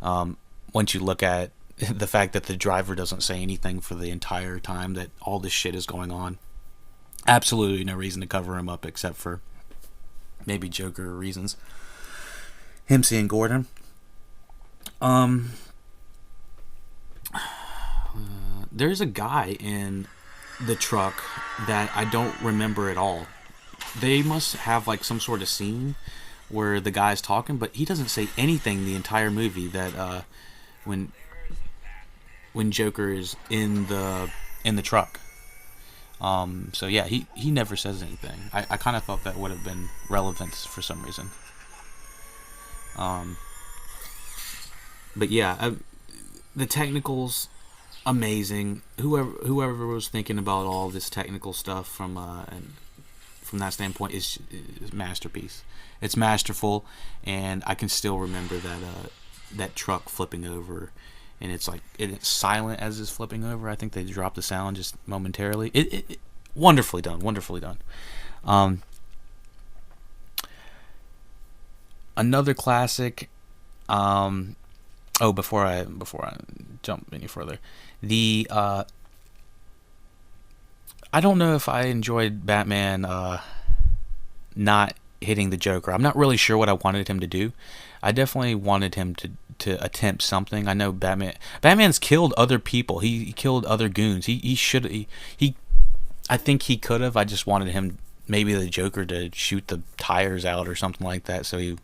Once you look at the fact that the driver doesn't say anything for the entire time that all this shit is going on. Absolutely no reason to cover him up except for maybe Joker reasons. Him seeing Gordon. There's a guy in the truck that I don't remember at all. They must have like some sort of scene where the guy's talking, but he doesn't say anything the entire movie. That when Joker is in the truck. So yeah, he never says anything. I kind of thought that would have been relevant for some reason. But yeah, the technicals, amazing. Whoever was thinking about all this technical stuff from that standpoint is masterpiece. It's masterful, and I can still remember that that truck flipping over, and it's like it's silent as it's flipping over. I think they dropped the sound just momentarily. It wonderfully done, wonderfully done. Another classic. Before I jump any further, I don't know if I enjoyed Batman not hitting the Joker. I'm not really sure what I wanted him to do. I definitely wanted him to attempt something. I know Batman's killed other people. He killed other goons. I think he could have. I just wanted him, maybe the Joker, to shoot the tires out or something like that, so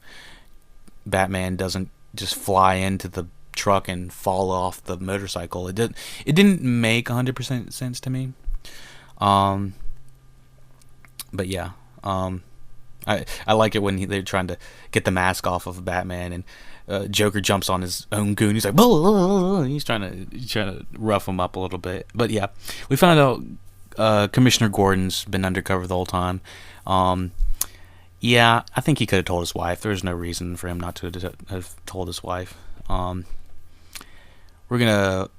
Batman doesn't just fly into the truck and fall off the motorcycle. It didn't make 100% sense to me. But yeah, I like it when they're trying to get the mask off of Batman, and Joker jumps on his own goon. He's like, blah, he's trying to rough him up a little bit. But yeah, we found out Commissioner Gordon's been undercover the whole time. Yeah, I think he could have told his wife. There's no reason for him not to have told his wife. We're gonna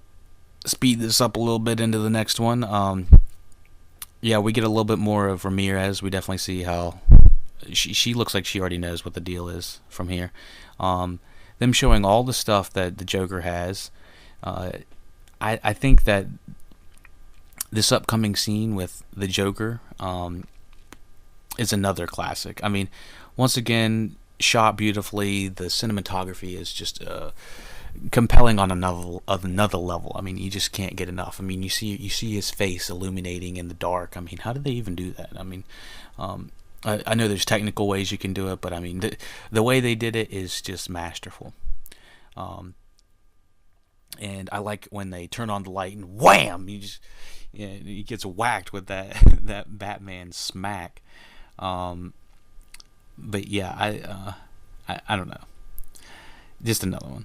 speed this up a little bit into the next one. Yeah, we get a little bit more of Ramirez. We definitely see how she looks like she already knows what the deal is from here. Them showing all the stuff that the Joker has. I think that this upcoming scene with the Joker is another classic. I mean, once again, shot beautifully. The cinematography is just compelling on another level. I mean, you just can't get enough. I mean, you see his face illuminating in the dark. I mean, how did they even do that? I mean, I know there's technical ways you can do it, but I mean, the way they did it is just masterful. And I like when they turn on the light and wham, he gets whacked with that Batman smack. But yeah, I don't know. Just another one.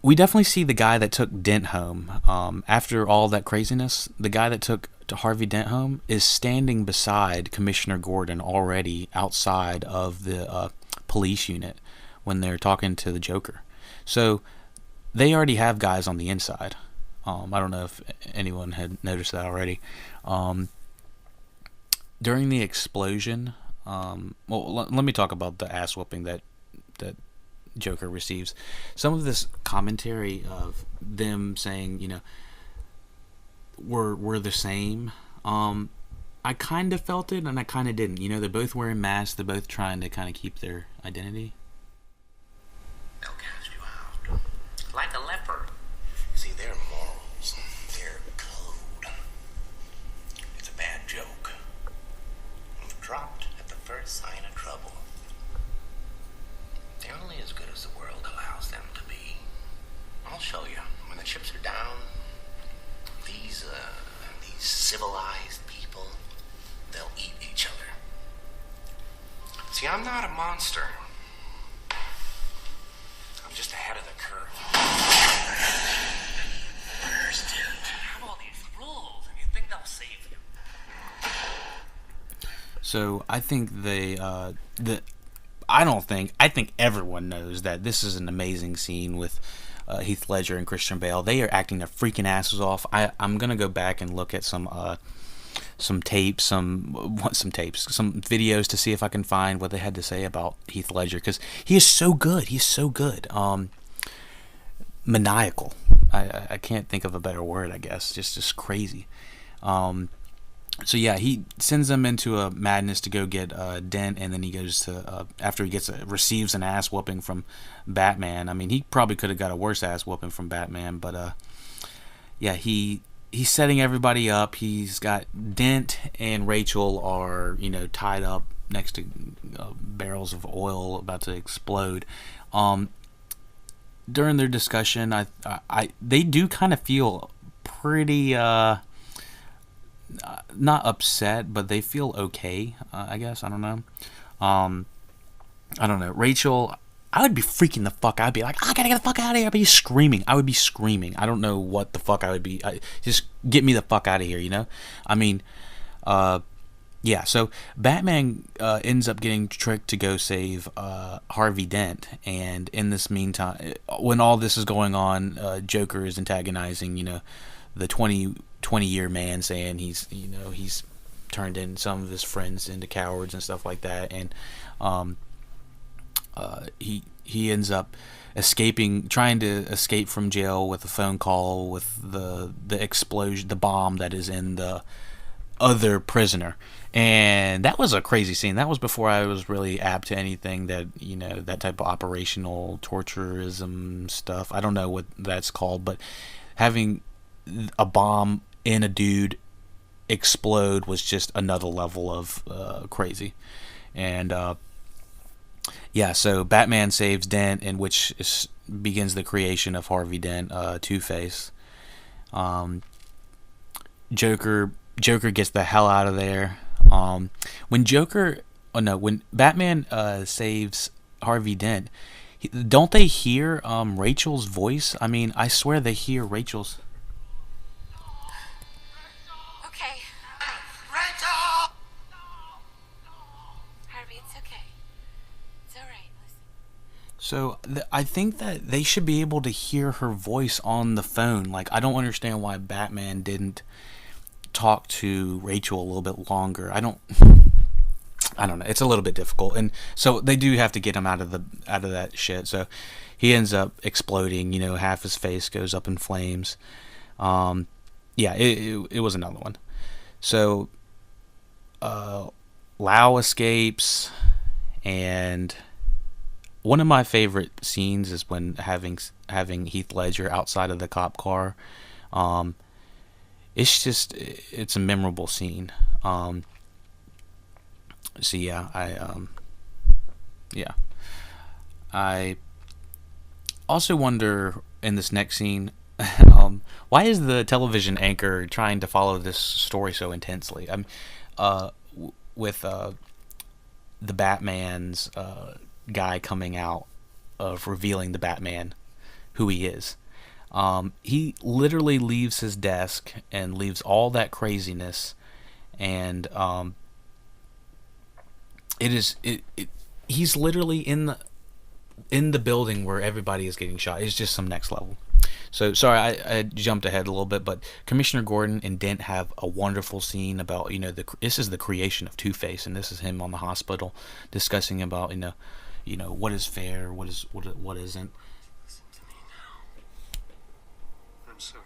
We definitely see the guy that took Dent home. After all that craziness, the guy that took Harvey Dent home is standing beside Commissioner Gordon already outside of the police unit when they're talking to the Joker. So they already have guys on the inside. I don't know if anyone had noticed that already. During the explosion, let me talk about the ass whooping that Joker receives. Some of this commentary of them saying, we're the same. I kind of felt it, and I kind of didn't. They're both wearing masks. They're both trying to kind of keep their identity. They'll cast you out like a leper. See, their morals, their code. It's a bad joke. If dropped at the first sign of trouble, they're only as good as the world allows them to be. I'll show you. When the chips are down, these civilized people, they'll eat each other. See, I'm not a monster. I'm just ahead of the curve. You have all these rules, and you think they'll save you. So I think I think everyone knows that this is an amazing scene with Heath Ledger and Christian Bale. They are acting their freaking asses off. I'm gonna go back and look at some tapes, some videos to see if I can find what they had to say about Heath Ledger, because he is so good. He's so good. Maniacal. I can't think of a better word. I guess just crazy. So yeah, he sends them into a madness to go get Dent, and then he goes to after he receives an ass whooping from Batman. I mean, he probably could have got a worse ass whooping from Batman, but yeah, he's setting everybody up. He's got Dent and Rachel are tied up next to barrels of oil about to explode. During their discussion, they do kind of feel pretty. Not upset, but they feel okay, I guess. I don't know. I don't know. Rachel, I would be freaking the fuck out. I'd be like, I gotta get the fuck out of here. I'd be screaming. I would be screaming. I don't know what the fuck I would be. Just get me the fuck out of here, I mean, Yeah, so Batman ends up getting tricked to go save Harvey Dent, and in this meantime, when all this is going on, Joker is antagonizing, the 20-year man, saying he's turned in some of his friends into cowards and stuff like that, and he ends up trying to escape from jail with a phone call with the explosion, the bomb that is in the other prisoner. And that was a crazy scene. That was before I was really apt to anything that, that type of operational torturism stuff. I don't know what that's called, but having a bomb in a dude explode was just another level of crazy. And so Batman saves Dent, in which begins the creation of Harvey Dent, Two-Face. Joker gets the hell out of there. When Batman saves Harvey Dent, don't they hear Rachel's voice? I mean, I swear they hear Rachel's. Okay. Rachel! Harvey, it's okay. It's all right. Listen. So I think that they should be able to hear her voice on the phone. Like, I don't understand why Batman didn't talk to Rachel a little bit longer. I don't know. It's a little bit difficult, and so they do have to get him out of that shit. So he ends up exploding. Half his face goes up in flames. It was another one. So Lau escapes, and one of my favorite scenes is when having Heath Ledger outside of the cop car. It's a memorable scene. I also wonder in this next scene, why is the television anchor trying to follow this story so intensely? With the Batman's guy coming out of revealing the Batman, who he is. He literally leaves his desk and leaves all that craziness, and he's literally in the building where everybody is getting shot. It's just some next level. So sorry, I jumped ahead a little bit, but Commissioner Gordon and Dent have a wonderful scene about this is the creation of Two-Face, and this is him on the hospital discussing about what is fair, what isn't. I'm sorry.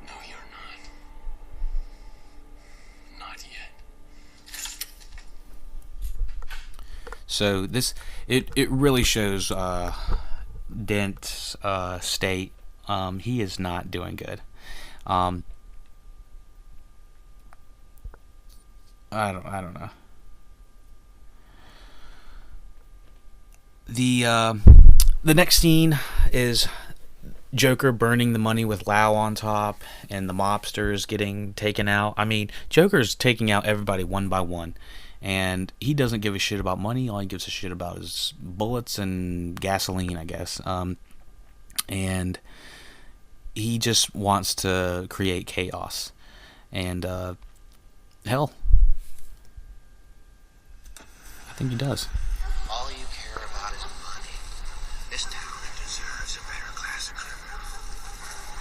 No, you're not. Not yet. So it really shows Dent's state. He is not doing good. I don't know. The next scene is Joker burning the money with Lau on top, and the mobsters getting taken out. I mean, Joker's taking out everybody one by one, and he doesn't give a shit about money. All he gives a shit about is bullets and gasoline, I guess. And he just wants to create chaos. And hell, I think he does. All you care about is money. This town deserves a better class of criminal.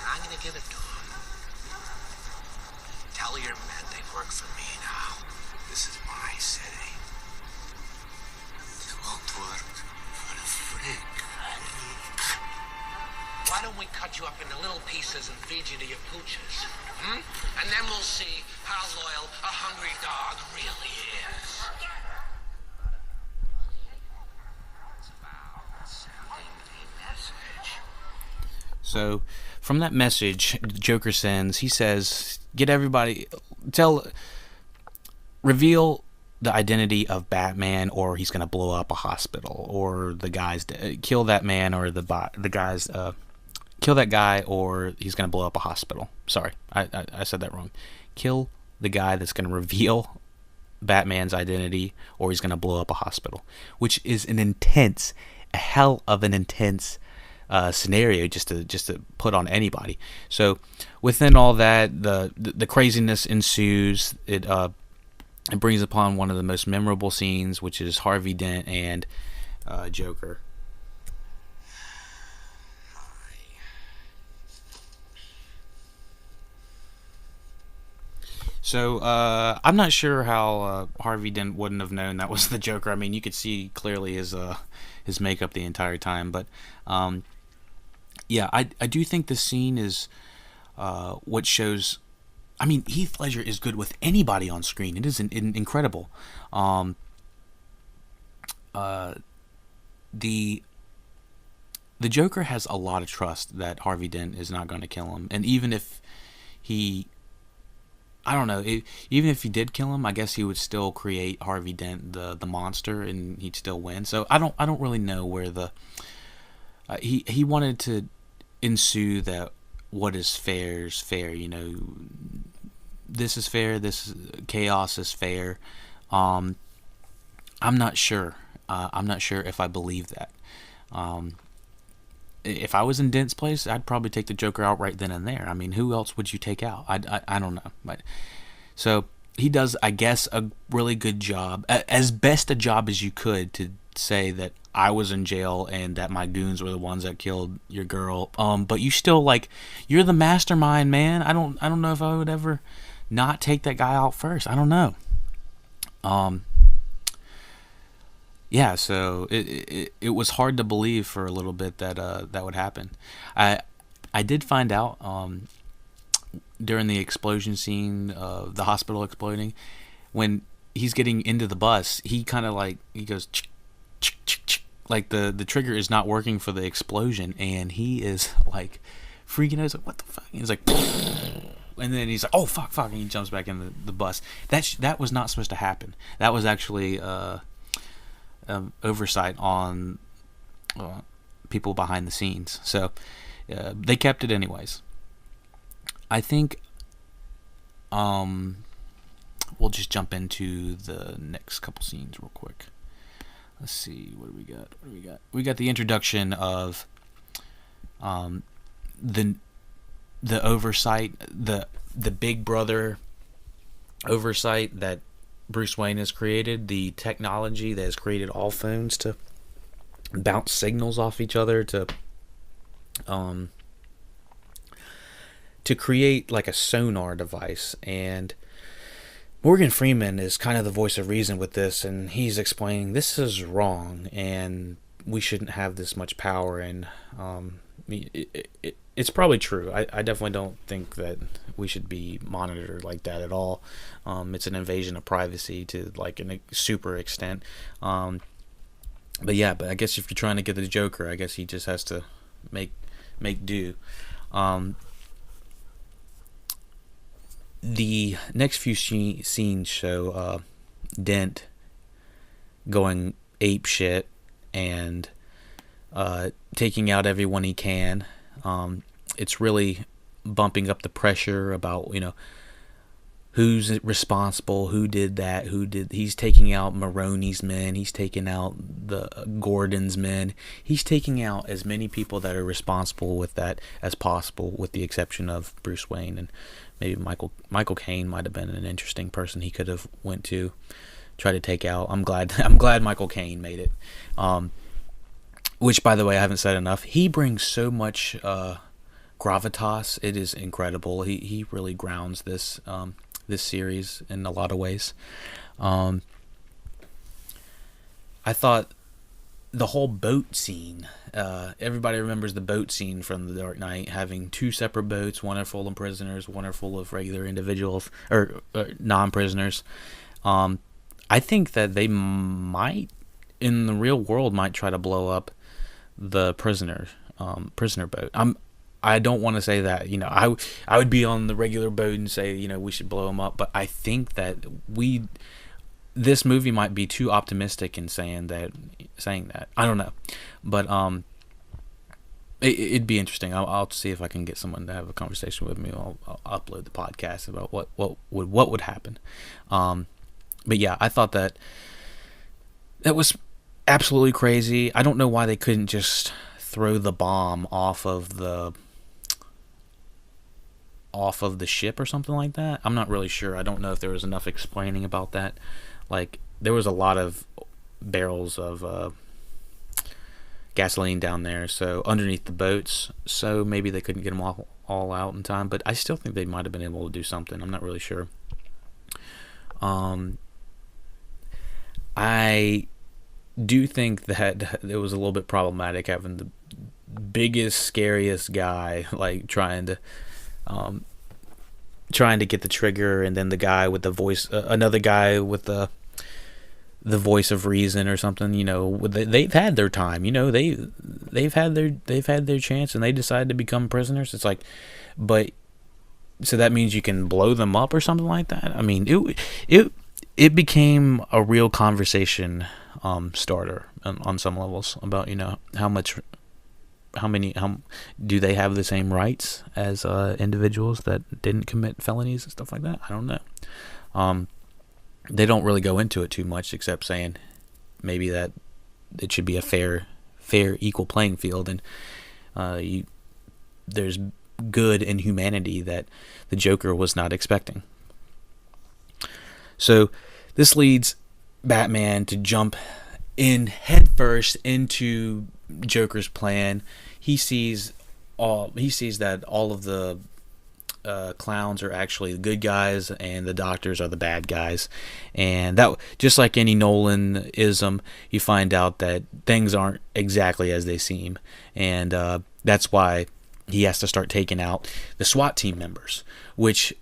I'm gonna give it to them. Tell your men they work for me now. This is my city. They won't work for a freak. Why don't we cut you up into little pieces and feed you to your pooches? And then we'll see how loyal a hungry dog really is. So, from that message Joker sends, he says, reveal the identity of Batman, or he's going to blow up a hospital, or the guy's, kill that man, or kill that guy, or he's going to blow up a hospital. Sorry, I said that wrong. Kill the guy that's going to reveal Batman's identity, or he's going to blow up a hospital, which is a hell of an intense scenario just to put on anybody. So within all that, the craziness ensues. It brings upon one of the most memorable scenes, which is Harvey Dent and Joker. So I'm not sure how Harvey Dent wouldn't have known that was the Joker. I mean, you could see clearly his makeup the entire time. But yeah, I do think this scene is what shows. I mean, Heath Ledger is good with anybody on screen. It is incredible. The Joker has a lot of trust that Harvey Dent is not going to kill him, and even if he, I don't know, even if he did kill him, I guess he would still create Harvey Dent the monster, and he'd still win. So I don't really know where the he wanted to ensue that what is fair is fair. You know, this is fair. This chaos is fair. I'm not sure. I'm not sure if I believe that. If I was in Dent's place, I'd probably take the Joker out right then and there. I mean, who else would you take out? I don't know. But so he does, I guess, a really good job, as best a job as you could, to say that I was in jail and that my goons were the ones that killed your girl. But you still, like, you're the mastermind, man. I don't know if I would ever not take that guy out first. I don't know. Yeah, so it was hard to believe for a little bit that that would happen. I did find out during the explosion scene of the hospital exploding, when he's getting into the bus, he kind of like, he goes like the trigger is not working for the explosion, and he is like freaking out. He's like, what the fuck? He's like, and then he's like, oh fuck, and he jumps back in the bus. That was not supposed to happen. That was actually oversight on people behind the scenes. So they kept it anyways. I think we'll just jump into the next couple scenes real quick. Let's see, what do we got? We got the introduction of the oversight, the Big Brother oversight that Bruce Wayne has created, the technology that has created all phones to bounce signals off each other, to create like a sonar device. And Morgan Freeman is kind of the voice of reason with this, and he's explaining this is wrong and we shouldn't have this much power. And it's probably true. I definitely don't think that we should be monitored like that at all. It's an invasion of privacy to like a super extent. But I guess if you're trying to get the Joker, I guess he just has to make do. The next few scenes show Dent going ape shit and taking out everyone he can. It's really bumping up the pressure about, you know, who's responsible, who did that, he's taking out Maroney's men, he's taking out the Gordon's men, he's taking out as many people that are responsible with that as possible, with the exception of Bruce Wayne. And maybe Michael Caine might have been an interesting person he could have went to try to take out. I'm glad Michael Caine made it. Which, by the way, I haven't said enough. He brings so much gravitas. It is incredible. He really grounds this series in a lot of ways. I thought the whole boat scene. Everybody remembers the boat scene from The Dark Knight, having two separate boats. One are full of prisoners. One are full of regular individuals or non-prisoners. I think that they might, in the real world, might try to blow up the prisoner boat. I don't want to say that, you know, I would be on the regular boat and say, you know, we should blow them up, but I think that this movie might be too optimistic in saying that. I don't know, but it'd be interesting. I'll see if I can get someone to have a conversation with me. I'll upload the podcast about what would happen. But yeah, I thought that was absolutely crazy. I don't know why they couldn't just throw the bomb off of the ship or something like that. I'm not really sure. I don't know if there was enough explaining about that. Like, there was a lot of barrels of gasoline down there, so underneath the boats, so maybe they couldn't get them all out in time, but I still think they might have been able to do something. I'm not really sure. I do think that it was a little bit problematic having the biggest, scariest guy like trying to get the trigger, and then the guy with the voice, another guy with the voice of reason or something. You know, they've had their time. You know, they've had their chance, and they decided to become prisoners. It's like, but so that means you can blow them up or something like that. I mean, it became a real conversation starter on some levels about, you know, how do they have the same rights as individuals that didn't commit felonies and stuff like that? I don't know. They don't really go into it too much, except saying maybe that it should be a fair, equal playing field, and there's good in humanity that the Joker was not expecting. So this leads Batman to jump in headfirst into Joker's plan. He sees that all of the clowns are actually the good guys, and the doctors are the bad guys. And that, just like any Nolan-ism, you find out that things aren't exactly as they seem, and that's why he has to start taking out the SWAT team members. Which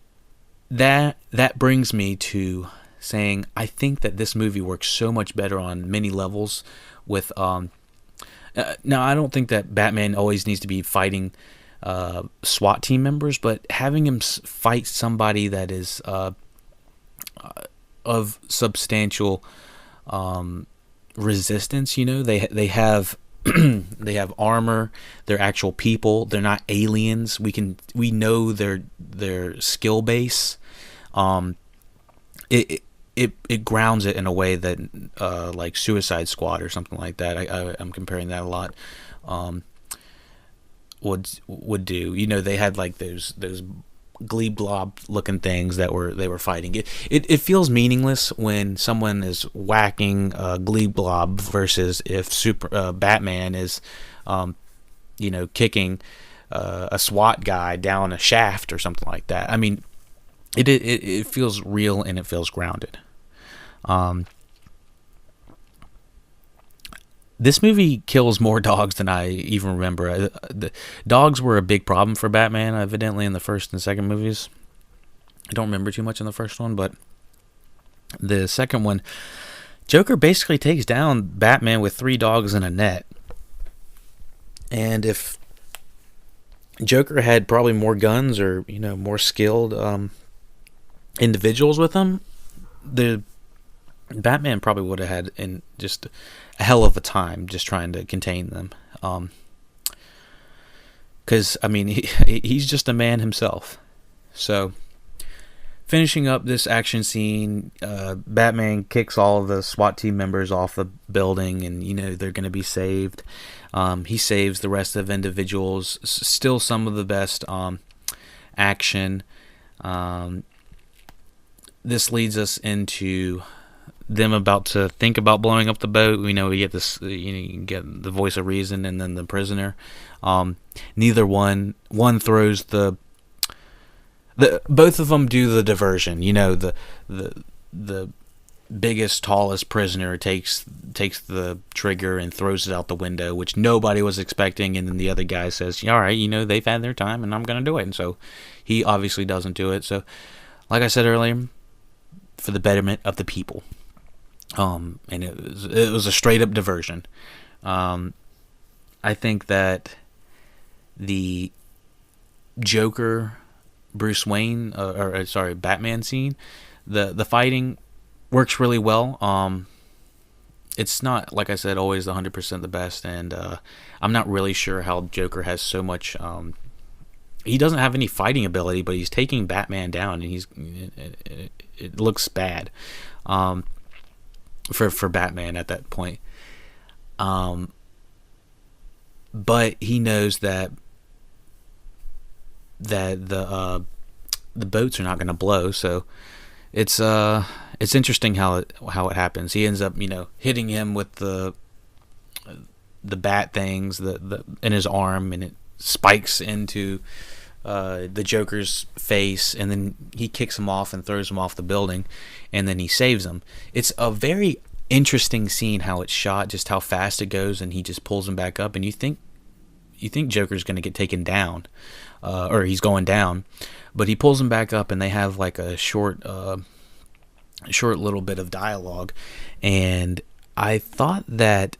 that brings me to saying, I think that this movie works so much better on many levels with now, I don't think that Batman always needs to be fighting SWAT team members, but having him fight somebody that is of substantial resistance. You know, they have they have armor. They're actual people. They're not aliens. We know their skill base. It grounds it in a way that like Suicide Squad or something like that. I'm comparing that a lot. Would do. You know, they had like those glebe glob looking things that they were fighting. It feels meaningless when someone is whacking a glebe glob versus if Batman is kicking a SWAT guy down a shaft or something like that. I mean, it feels real and it feels grounded. This movie kills more dogs than I even remember. The dogs were a big problem for Batman, evidently, in the first and second movies. I don't remember too much in the first one, but the second one, Joker basically takes down Batman with 3 dogs in a net. And if Joker had probably more guns or, more skilled individuals with him, the Batman probably would have had just a hell of a time just trying to contain them. Because, I mean, he's just a man himself. So, finishing up this action scene, Batman kicks all of the SWAT team members off the building, and, they're going to be saved. He saves the rest of individuals. Still some of the best action. This leads us into them about to think about blowing up the boat. We get this, you get the voice of reason and then the prisoner. Neither one throws the both of them do the diversion. The biggest, tallest prisoner takes the trigger and throws it out the window, which nobody was expecting, and then the other guy says, all right, they've had their time and I'm going to do it. And so he obviously doesn't do it. So, like I said earlier, for the betterment of the people. And it was a straight up diversion. I think that the Joker, Bruce Wayne, Batman scene, the fighting works really well. It's not, like I said, always 100% the best, and I'm not really sure how Joker has so much. He doesn't have any fighting ability, but he's taking Batman down, and it looks bad. For Batman at that point. but he knows that the boats are not going to blow. So it's interesting how it happens. He ends up, hitting him with the bat things in his arm, and it spikes into the Joker's face, and then he kicks him off and throws him off the building, and then he saves him. It's a very interesting scene how it's shot, just how fast it goes, and he just pulls him back up, and you think Joker's going to get taken down, or he's going down, but he pulls him back up, and they have like a short little bit of dialogue, and I thought that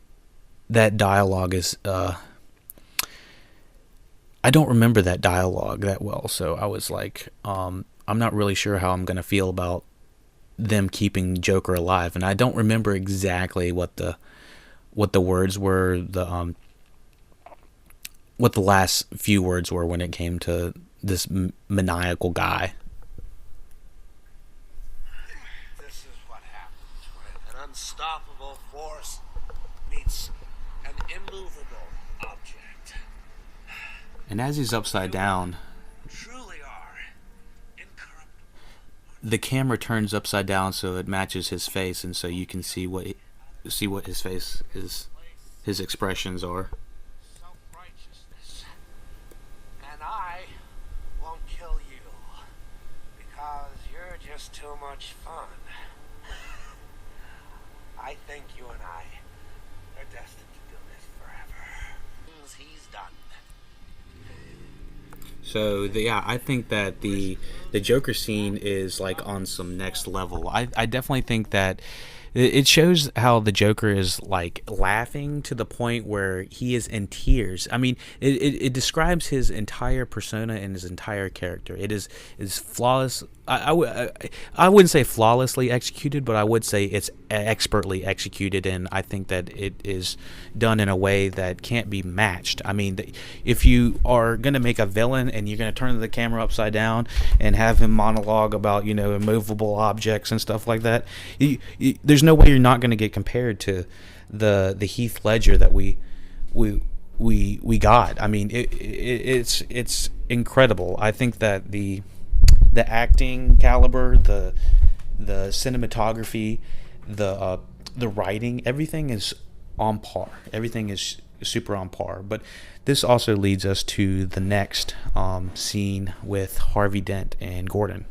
dialogue is I don't remember that dialogue that well, so I was like, I'm not really sure how I'm going to feel about them keeping Joker alive, and I don't remember exactly what the words were, what the last few words were when it came to this maniacal guy. This is what happens when an unstoppable force meets an immovable object. And as he's upside down, Truly are incorruptible. the camera turns upside down so it matches his face, and so you can see what his face is, his expressions are. Self-righteousness. And I won't kill you because you're just too much fun. I think you and I are destined to do this forever. He's done. So I think that the Joker scene is like on some next level. I definitely think that it shows how the Joker is like laughing to the point where he is in tears. I mean, it describes his entire persona and his entire character. It is flawless. I wouldn't say flawlessly executed, but I would say it's expertly executed, and I think that it is done in a way that can't be matched. I mean, if you are going to make a villain and you're going to turn the camera upside down and have him monologue about, immovable objects and stuff like that, there's no way you're not going to get compared to the Heath Ledger that we got. I mean, it's incredible. I think that the acting caliber, the cinematography, the writing, everything is on par. Everything is super on par. But this also leads us to the next scene with Harvey Dent and Gordon.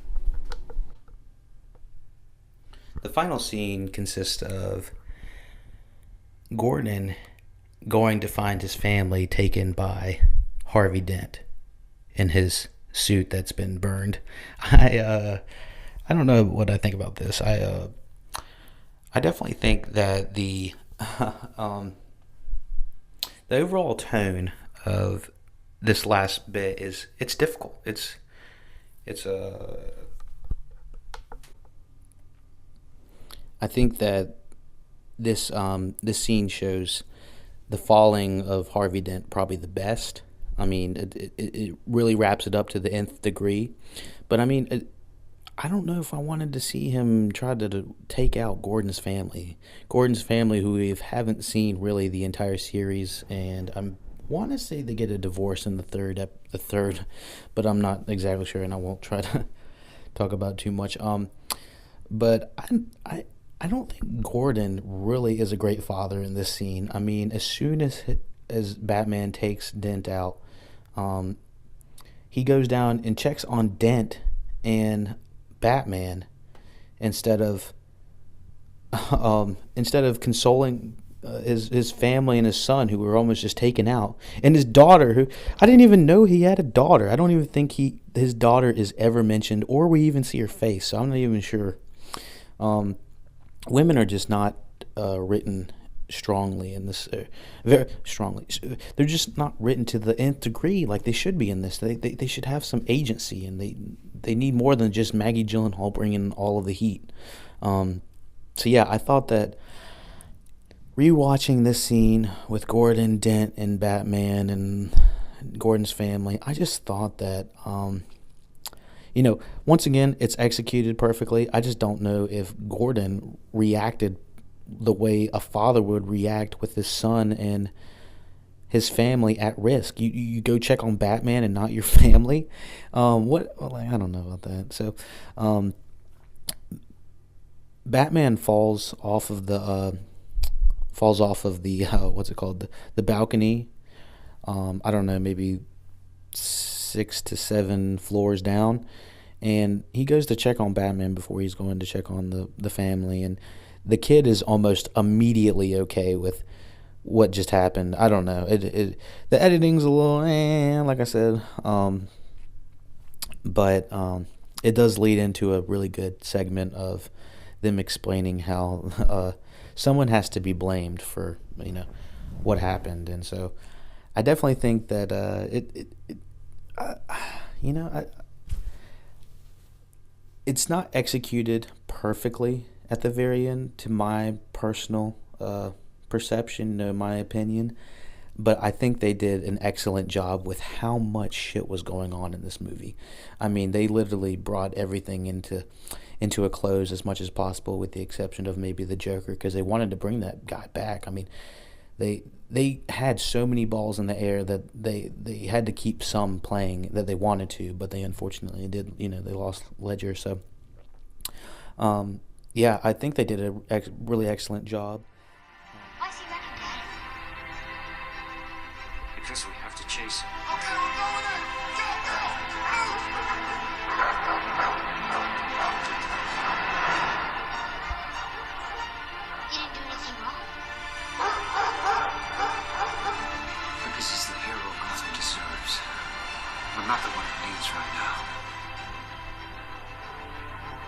The final scene consists of Gordon going to find his family taken by Harvey Dent in his suit that's been burned. I don't know what I think about this. I definitely think that the overall tone of this last bit it's difficult. I think that this scene shows the falling of Harvey Dent probably the best. I mean, it really wraps it up to the nth degree. But I mean, I don't know if I wanted to see him try to take out Gordon's family. Gordon's family, who we haven't seen really the entire series, and I want to say they get a divorce in the third, but I'm not exactly sure, and I won't try to talk about it too much. But I don't think Gordon really is a great father in this scene. I mean, as soon as Batman takes Dent out, he goes down and checks on Dent and Batman instead of consoling his family and his son, who were almost just taken out, and his daughter, who I didn't even know he had a daughter. I don't even think his daughter is ever mentioned, or we even see her face. So I'm not even sure. Women are just not written strongly in this, very strongly. They're just not written to the nth degree like they should be in this. They should have some agency, and they need more than just Maggie Gyllenhaal bringing all of the heat. So yeah, I thought that rewatching this scene with Gordon, Dent, and Batman and Gordon's family, I just thought that once again, it's executed perfectly. I just don't know if Gordon reacted the way a father would react with his son and his family at risk. You go check on Batman and not your family. What? Like, I don't know about that. So, Batman falls off of the what's it called, the balcony. I don't know, maybe 6 to 7 floors down, and he goes to check on Batman before he's going to check on the family, and the kid is almost immediately okay with what just happened. I don't know. The editing's a little like I said, but it does lead into a really good segment of them explaining how someone has to be blamed for what happened, and so I definitely think that it's not executed perfectly at the very end, to my personal perception, my opinion, but I think they did an excellent job with how much shit was going on in this movie. I mean, they literally brought everything into a close as much as possible, with the exception of maybe the Joker, because they wanted to bring that guy back. I mean, they had so many balls in the air that they had to keep some playing that they wanted to, but they unfortunately did. They lost Ledger. So, yeah, I think they did a really excellent job. Why is he running, Dad? Because we have to chase him. Okay, I'm going in. Joker, out! He didn't do anything wrong. Because he's the hero Gotham deserves. But not the one it needs right now.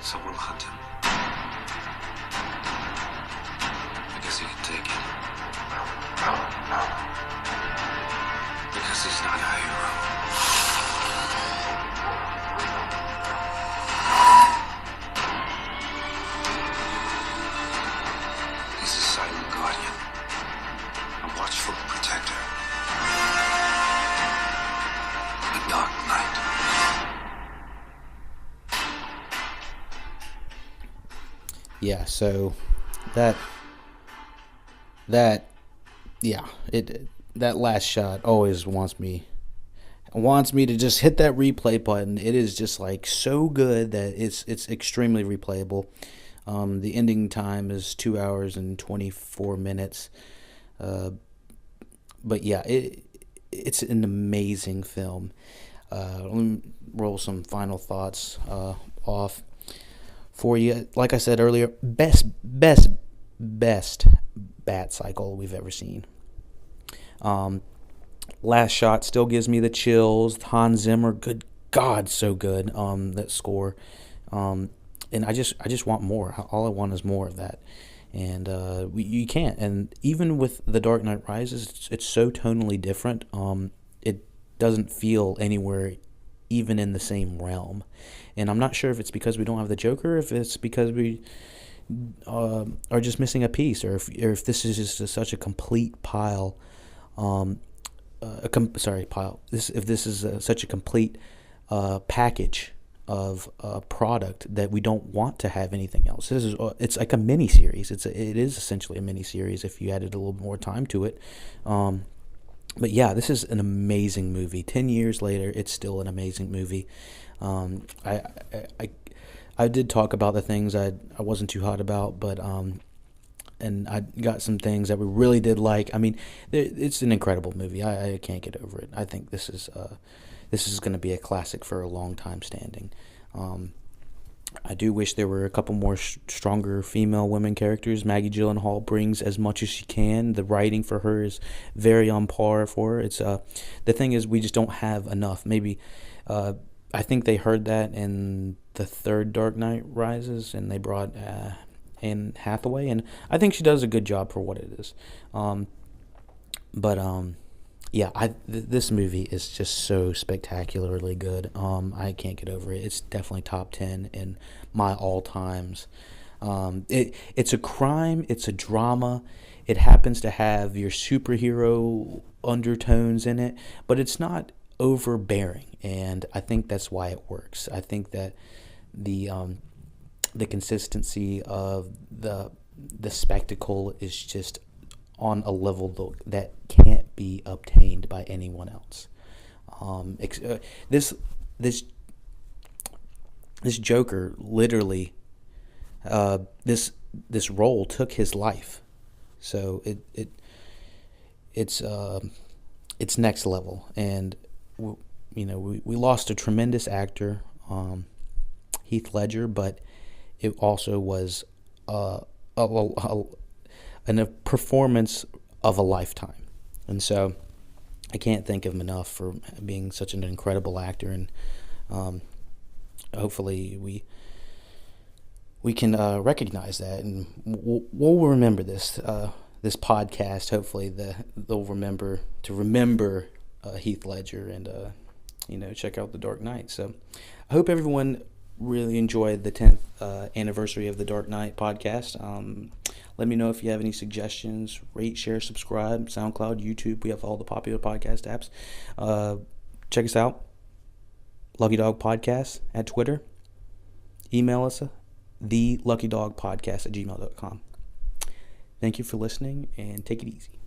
So we'll hunt him. Because he can take it. Because he's not a hero. He's a silent guardian. A watchful protector. A dark knight. Yeah, so that last shot always wants me to just hit that replay button. It is just like so good that it's extremely replayable. The ending time is 2 hours and 24 minutes. But yeah, it's an amazing film. Let me roll some final thoughts off for you. Like I said earlier, best bat cycle we've ever seen. Last shot still gives me the chills. Hans Zimmer, good God, so good. That score, and I just want more. All I want is more of that, and you can't. And even with The Dark Knight Rises, it's so tonally different. It doesn't feel anywhere even in the same realm, and I'm not sure if it's because we don't have the Joker, if it's because we are just missing a piece, or if this is just such a complete pile. If this is such a complete package of a product that we don't want to have anything else. It's like a mini series. It is essentially a mini series if you added a little more time to it. But yeah, this is an amazing movie. 10 years later, it's still an amazing movie. I did talk about the things I wasn't too hot about, but and I got some things that we really did like. I mean, it's an incredible movie. I can't get over it. I think this is going to be a classic for a long time standing. I do wish there were a couple more stronger female women characters. Maggie Gyllenhaal brings as much as she can. The writing for her is very on par for her. It's the thing is, we just don't have enough. Maybe I think they heard that in the third Dark Knight Rises, and they brought Anne Hathaway, and I think she does a good job for what it is. Yeah, this movie is just so spectacularly good. I can't get over it. It's definitely top 10 in my all times. It's a crime. It's a drama. It happens to have your superhero undertones in it, but it's not overbearing, and I think that's why it works. I think that the consistency of the spectacle is just on a level that can't be obtained by anyone else. This Joker literally, this role took his life, so it's next level. And we lost a tremendous actor, Heath Ledger, but it also was a performance of a lifetime. And so I can't thank him enough for being such an incredible actor. And hopefully we can recognize that, and we'll remember this podcast. Hopefully they'll remember Heath Ledger and check out The Dark Knight. So I hope everyone really enjoyed the 10th anniversary of The Dark Knight podcast. Let me know if you have any suggestions. Rate, share, subscribe. SoundCloud, YouTube. We have all the popular podcast apps. Check us out. LuckyDog Podcast at Twitter. Email us theluckydogpodcast@gmail.com. Thank you for listening, and take it easy.